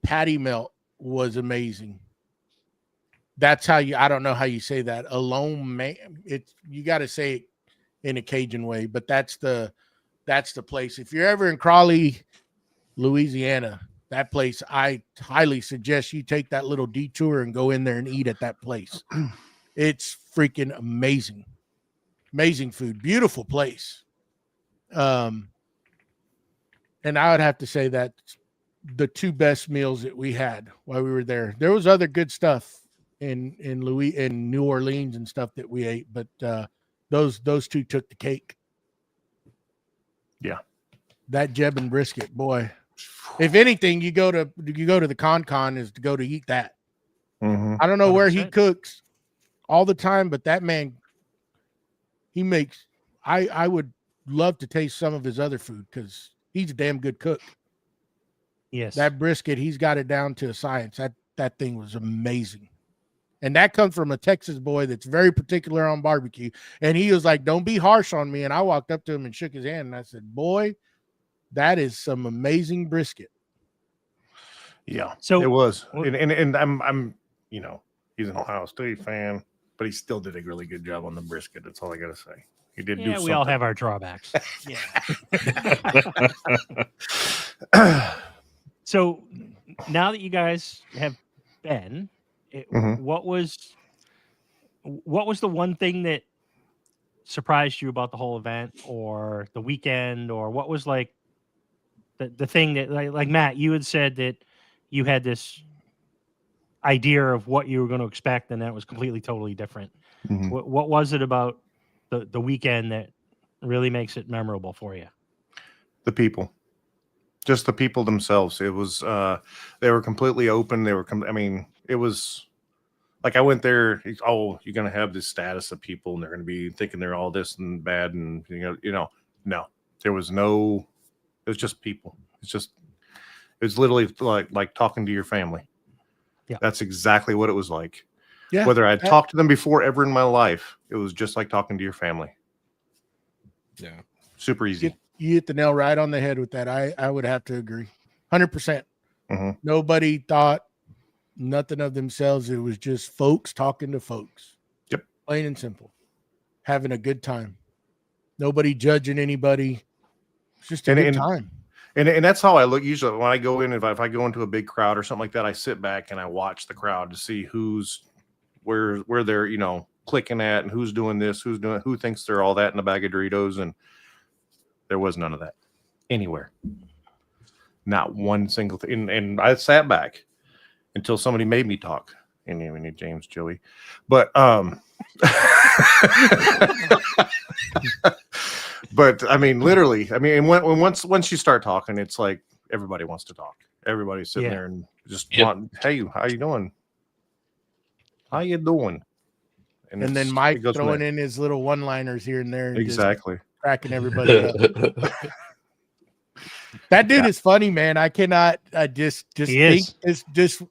patty melt was amazing. That's how I don't know how you say that. Alone, man, you got to say it in a Cajun way, but that's the place. If you're ever in Crawley, Louisiana, that place, I highly suggest you take that little detour and go in there and eat at that place. It's freaking amazing. Amazing food, beautiful place. And I would have to say that the two best meals that we had while we were there. There was other good stuff in New Orleans and stuff that we ate, but those two took the cake. Yeah. That Jeb and brisket, boy. If anything, you go to the con is to go to eat that. Mm-hmm. I don't know where he 100%. cooks all the time, but that man, he makes. I would love to taste some of his other food because he's a damn good cook. Yes. That brisket, he's got it down to a science. That thing was amazing. And that comes from a Texas boy that's very particular on barbecue. And he was like, don't be harsh on me. And I walked up to him and shook his hand. And I said, boy, that is some amazing brisket. Yeah, So- it was. Well- And I'm he's an Ohio State fan, but he still did a really good job on the brisket. That's all I got to say. He did do Yeah, something. we all have our drawbacks. Yeah. So now that you guys have been, Mhm. what was the one thing that surprised you about the whole event or the weekend, or what was like the thing that like Matt, you had said that you had this idea of what you were going to expect, and that was completely totally different. Mhm. What was it about the weekend that really makes it memorable for you? The people, just the people themselves. It was they were completely open. They were I mean, it was like I went there. Oh, you're gonna have this status of people, and they're gonna be thinking they're all this and bad, and no, there was no. It was just people. It was literally like talking to your family. Yeah, that's exactly what it was like. Yeah. Whether I'd talked to them before ever in my life, it was just like talking to your family. Yeah. Super easy. You hit the nail right on the head with that. I would have to agree. 100%. Mhm. Nobody thought nothing of themselves. It was just folks talking to folks. Yep. Plain and simple. Having a good time. Nobody judging anybody. It's just a good time. And that's how I look usually when I go in. If I go into a big crowd or something like that, I sit back and I watch the crowd to see where they're clicking at and who's doing this, who thinks they're all that in a bag of Doritos, and there was none of that anywhere. Not one single thing. And I sat back until somebody made me talk. And we need James, Joey, but but I mean, literally, once you start talking, it's like everybody wants to talk. Everybody's sitting there and just want, hey, how you doing? How you doing? And then Mike throwing in his little one-liners here and there. And exactly. just cracking everybody up. That dude is funny, man. I cannot. I just think it's just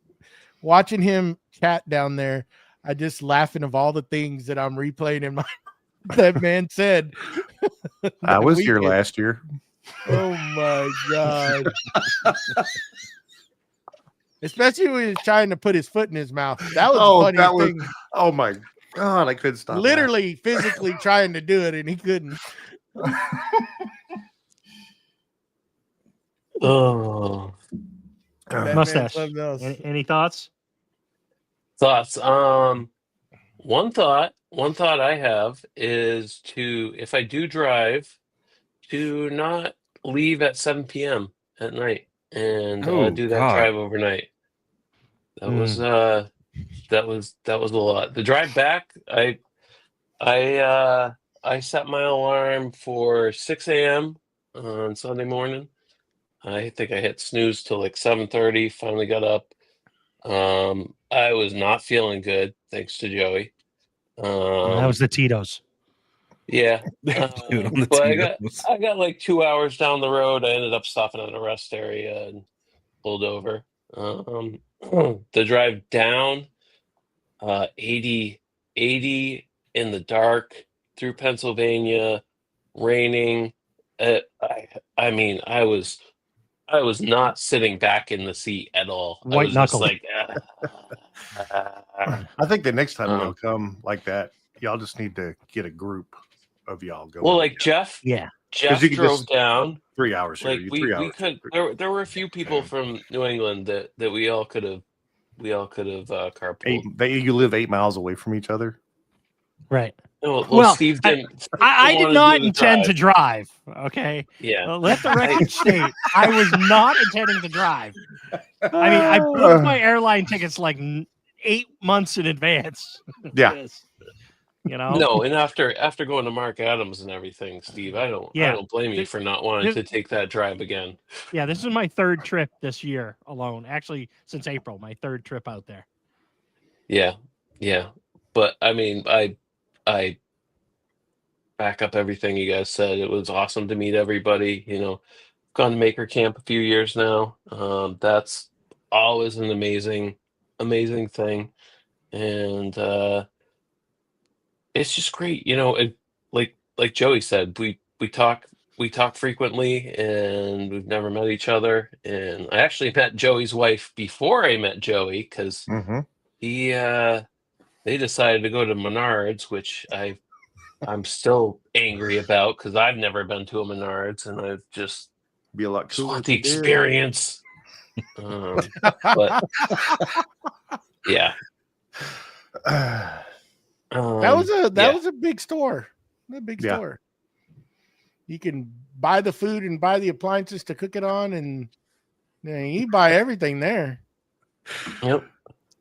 watching him chat down there. I just laughing of all the things that I'm replaying in my that man said. I was here last year. Oh my god! Especially when he was trying to put his foot in his mouth. That was the funniest thing. Oh my god! I couldn't stop. Literally, physically trying to do it, and he couldn't. Oh, Mustache. Any thoughts? Thoughts. One thought I have is if I do drive, to not leave at 7 p.m. at night and do that drive overnight. That was a lot. The drive back, I set my alarm for 6 a.m. on Sunday morning. I think I hit snooze till like 7:30. Finally got up. I was not feeling good, thanks to Joey. That was the Tito's. Yeah, Dude, but I got like 2 hours down the road. I ended up stopping at a rest area and pulled over. The drive down, 80 in the dark through Pennsylvania, raining. I mean, I was not sitting back in the seat at all. White knuckle. Like, I think the next time it'll come like that. Y'all just need to get a group of y'all going. Well, like Jeff. Yeah. Jeff drove down 3 hours. Like we could. There were a few people from New England that we all could have carpooled. You live 8 miles away from each other. Right. Well, Steve didn't. I did not intend to drive. Okay. Yeah. Let the record state I was not intending to drive. I mean, I booked my airline tickets like 8 months in advance. Yeah. No, and after going to Mark Adams and everything, Steve, I don't blame you for not wanting to take that drive again. Yeah, this is my 3rd trip this year alone. Actually, since April, my 3rd trip out there. Yeah. But I mean, I back up everything you guys said. It was awesome to meet everybody. Gone to Maker Camp a few years now. That's always an amazing thing, and it's just great. Like Joey said, we talk frequently, and we've never met each other. And I actually met Joey's wife before I met Joey because they decided to go to Menards, which I I'm still angry about because I've never been to a Menards and I've just Be a lot cooler. want if the you did. experience. But yeah, That was a big store. A big Yeah. store. You can buy the food and buy the appliances to cook it on, and you buy everything there. Yep.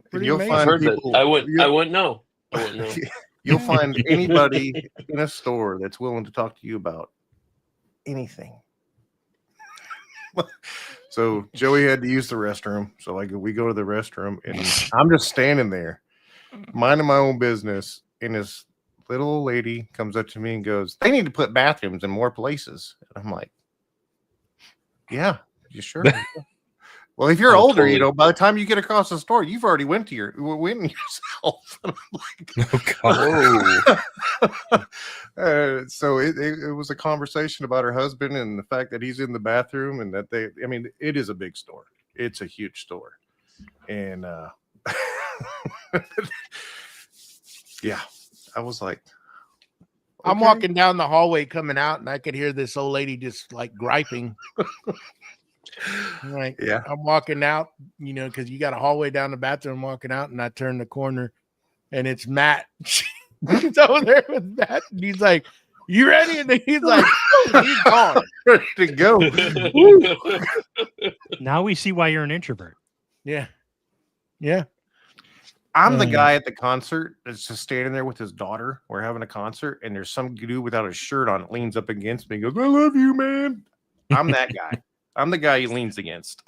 Pretty You'll amazing. I've find heard that. people. I wouldn't know. I wouldn't know. You'll find anybody in a store that's willing to talk to you about anything. So Joey had to use the restroom. So like we go to the restroom and I'm just standing there, minding my own business, and this little old lady comes up to me and goes, "They need to put bathrooms in more places." And I'm like, "Yeah, you sure?" Well, if you're Oh, older, totally. by the time you get across the store, you've already went yourself. And I'm like, Oh, God. so it was a conversation about her husband and the fact that he's in the bathroom and that it is a big store. It's a huge store. And yeah, I was like, I'm okay. walking down the hallway coming out, and I could hear this old lady just like griping. I'm like, Yeah. I'm walking out, because you got a hallway down the bathroom. I'm walking out, and I turn the corner, and it's Matt. He's over there with Matt, and he's like, "You ready?" And he's like, "Oh, he's gone." Ready to go. Now we see why you're an introvert. Yeah. Yeah. I'm the guy at the concert that's just standing there with his daughter. We're having a concert, and there's some dude without a shirt on, leans up against me and goes, "I love you, man." I'm that guy. I'm the guy he leans against.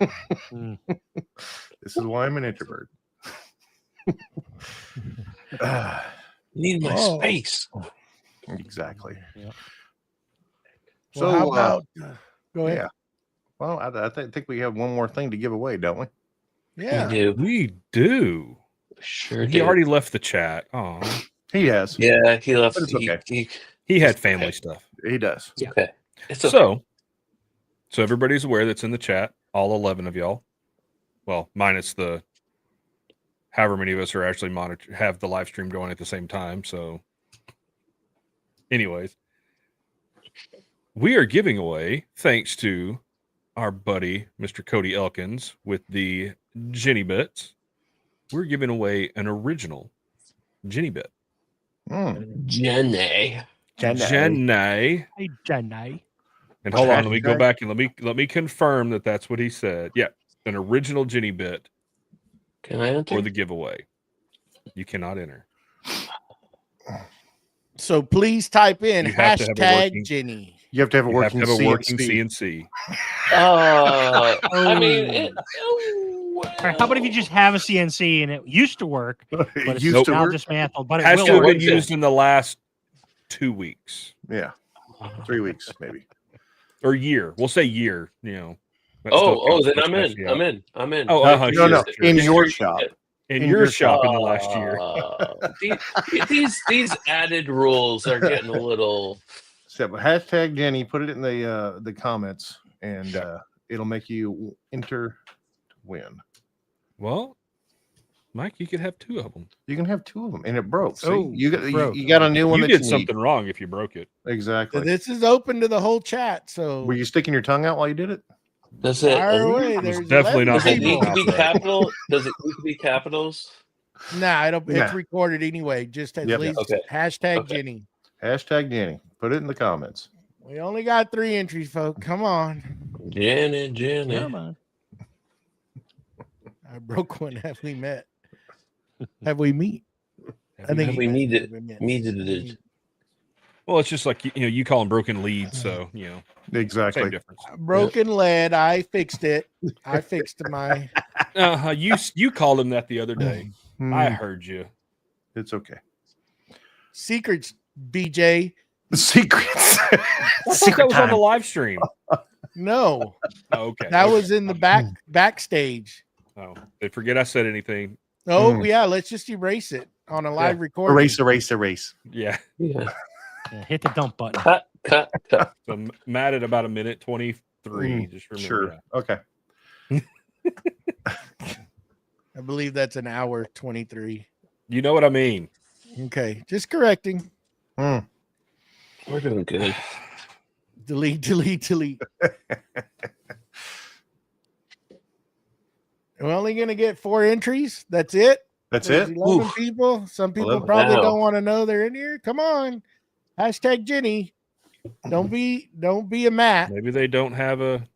This is why I'm an introvert. Need my Oh. space. Exactly. Yep. So how about go ahead? yeah. Well, I think we have one more thing to give away, don't we? Yeah. We do. We do. Sure He do. already left the chat. Oh, He has. Yeah, he left. But it's okay. he had family stuff. He does. It's okay. It's okay. So everybody's aware that's in the chat. All 11 of y'all. Well, minus the however many of us are actually have the live stream going at the same time. So, anyways, we are giving away, thanks to our buddy Mr. Cody Elkins with the Jenny Bits. We're giving away an original Jenny Bit. Jenny. Jenny. Hey, Jenny. And hold on, let me go back and let me confirm that that's what he said. Yeah, an original Jenny Bit Can I enter? for the giveaway. You cannot enter. So please type in You have to have a hashtag working- Jenny. You have to have a You have working, to have a working CNC. CNC. I mean, All right, how about if you just have a CNC and it used to work, but it's Used to now work? dismantled, but it Has will to have work. been used in the last 2 weeks Yeah. 3 weeks, maybe. or year. We'll say year. You know. That Oh, still counts then for I'm in. stuff, yeah. I'm in. Oh, Thank no, you. no, in Yes, your yes, shop. yes. In in your your shop in the last year. These added rules are getting a little. So hashtag Jenny, put it in the comments, and it'll make you enter to win. Well, Mike, you could have 2 of them. You can have 2 of them, and it broke. See, Oh, you got it broke. you got a new one You that did you something wrong if you broke it. need. Exactly. So this is open to the whole chat. So Were you sticking your tongue out while you did it? Does it? fire away. was There's definitely 11 not Does it holding need to be Right. capital? Does it need to be capitals? Nah, it's Nah. recorded anyway. Just at Yep. least Okay. hashtag Okay. Jenny. Hashtag Jenny. Put it in the comments. We only got 3 entries, folks. Come on. Jenny. Come on. I broke one. Have we met? Have we meet? I think we you needed- met. needed it. Well, it's just like you call them broken leads, so same Exactly. difference. Broken lead. I fixed it. I fixed my. You called him that the other day. I Hmm, heard you. it's okay. Secrets, BJ. Secrets. I thought that was on the live stream. No, Oh, okay. that okay. was in the backstage. Oh, they forget I said anything. Oh Mm. yeah, let's just erase it on a live recording. Erase. Yeah. Yeah. Yeah, hit the dump button. Cut. So Matt at about a minute 23. Mm, Just remember Sure. that. Okay. I believe that's an hour 23. You know what I mean. Okay, just correcting. Hmm. We're doing good. Delete. We're only going to get 4 entries. That's it. That's There's it. 11 Oof. people. Some people 11. probably Wow. don't want to know they're in here. Come on. Hashtag Jenny. Don't be a Matt. Maybe they don't have a.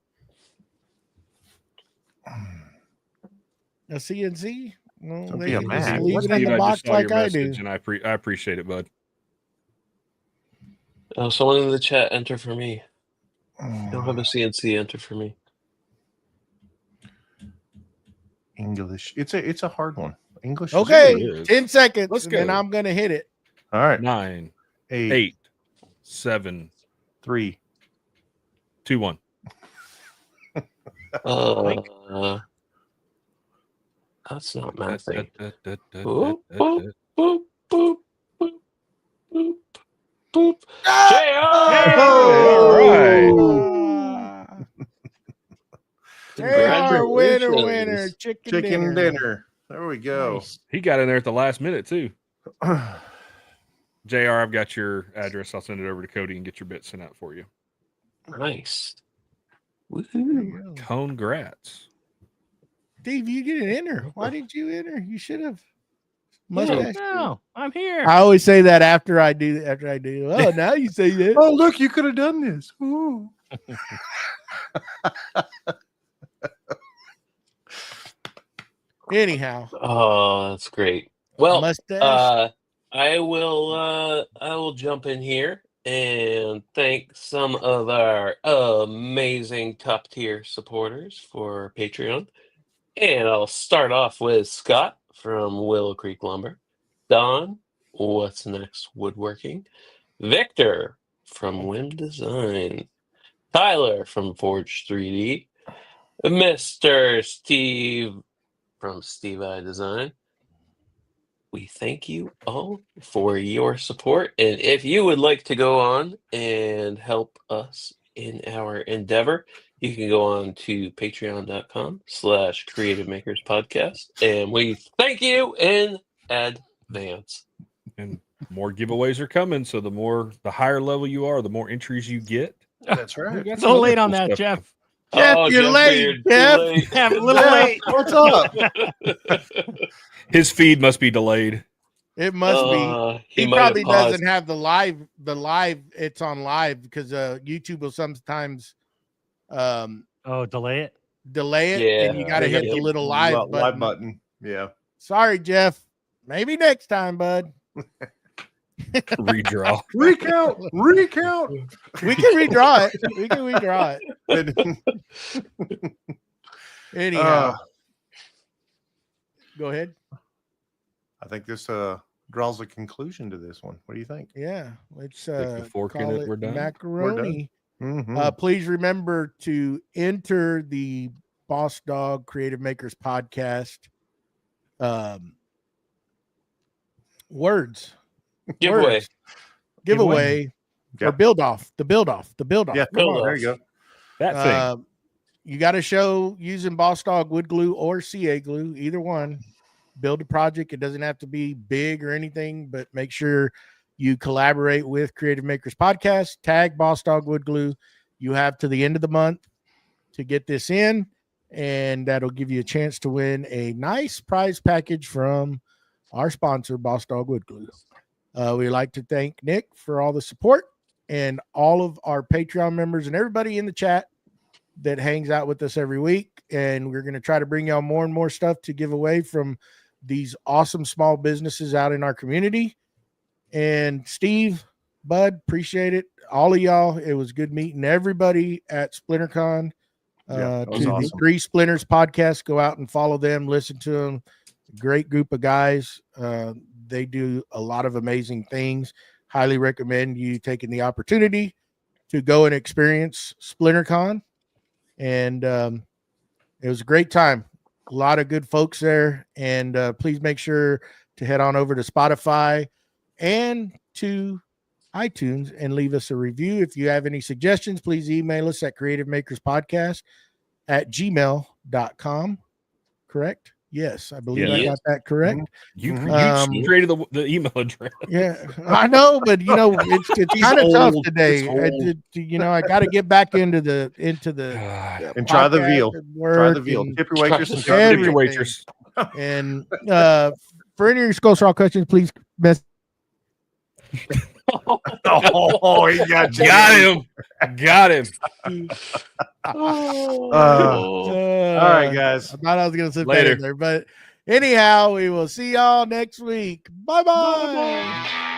A CNC. Well, Don't they be a can just Matt. leave What it in Steve, the I box just saw your like I do. message, and I appreciate it, bud. Oh, someone in the chat, enter for me. Don't have a CNC, enter for me. English. It's a hard one. English. Okay, really is. 10 seconds, Let's and then go. I'm going to hit it. All right. 9, 8, 8, 7, 3. 2, 1. That's not my thing. Boop, Boop, boop, boop, boop, boop, boop, boop. JR! all right. JR, winner, Congratulations. chicken Dinner. There we go. Nice. He got in there at the last minute too. JR, I've got your address. I'll send it over to Cody and get your bit sent out for you. Nice. There Woohoo. you go. Congrats. Steve, you didn't enter. Why didn't you enter? You should have. No, Mustache. no, I'm here. I always say that after I do. Oh, now you say that. Oh, look, you could have done this. Ooh. Anyhow, Oh, that's great. Well, Mustache. I will jump in here and thank some of our amazing top tier supporters for Patreon. And I'll start off with Scott from Willow Creek Lumber, Don, What's Next Woodworking, Victor from Wim Design, Tyler from Forge 3D, Mr. Steve from Steve I Design. We thank you all for your support. And if you would like to go on and help us in our endeavor, you can go on to patreon.com/Creative Makers Podcast. And we thank you in advance. And more giveaways are coming. So the higher level you are, the more entries you get. That's We right. got So some late other on cool that, stuff. Jeff. Jeff, you're Jeff, late, you're too Jeff. late. Yeah, I'm a little late. What's up? His feed must be delayed. It must be. He He might have probably paused. doesn't have the live. It's on live because YouTube will sometimes Oh, delay it. delay it, and you Yeah, got to They hit got the the little live live button. button. Yeah. Sorry, Jeff. Maybe next time, bud. Redraw. Recount. We can redraw it. Anyhow, go ahead. I think this draws a conclusion to this one. What do you think? Yeah, let's Stick the fork in call it, we're done. macaroni. Mhm. Please remember to enter the Boss Dog Creative Makers Podcast words Giveaway. words. giveaway Yep. or build off. The build off. Yeah, Come on. there you go. That thing. You got to show using Boss Dog wood glue or CA glue, either one. Build a project. It doesn't have to be big or anything, but make sure you collaborate with Creative Makers Podcast. Tag Boss Dog wood glue. You have to the end of the month to get this in, and that'll give you a chance to win a nice prize package from our sponsor, Boss Dog wood glue. We'd like to thank Nick for all the support and all of our Patreon members and everybody in the chat that hangs out with us every week. And we're going to try to bring y'all more and more stuff to give away from these awesome small businesses out in our community. And Steve, Bud, appreciate it. All of y'all. It was good meeting everybody at Splinter Con. Yeah, that was To the awesome. Three Splinters Podcast. Go out and follow them, listen to them. Great group of guys. They do a lot of amazing things. Highly recommend you taking the opportunity to go and experience Splinter Con. And it was a great time. A lot of good folks there. And please make sure to head on over to Spotify and to iTunes and leave us a review. If you have any suggestions, please email us at creativemakerspodcast@gmail.com. Correct? Yes, I believe I Yes. got that correct. You Mhm. you created the email address. Yeah, I know, but it's He's kind of tough old. today. It's I old. did, I got to get back into the God. And try the podcast veal. and Try the work veal. and- Tip your waitress and Tip try the Tip veal. your everything. waitress. And for any of your Skull Straw questions, please mess. Oh, he got you. Got him. Got him. Oh. All right, guys. I thought I was going to sit Later. there, but anyhow, we will see y'all next week. Bye bye.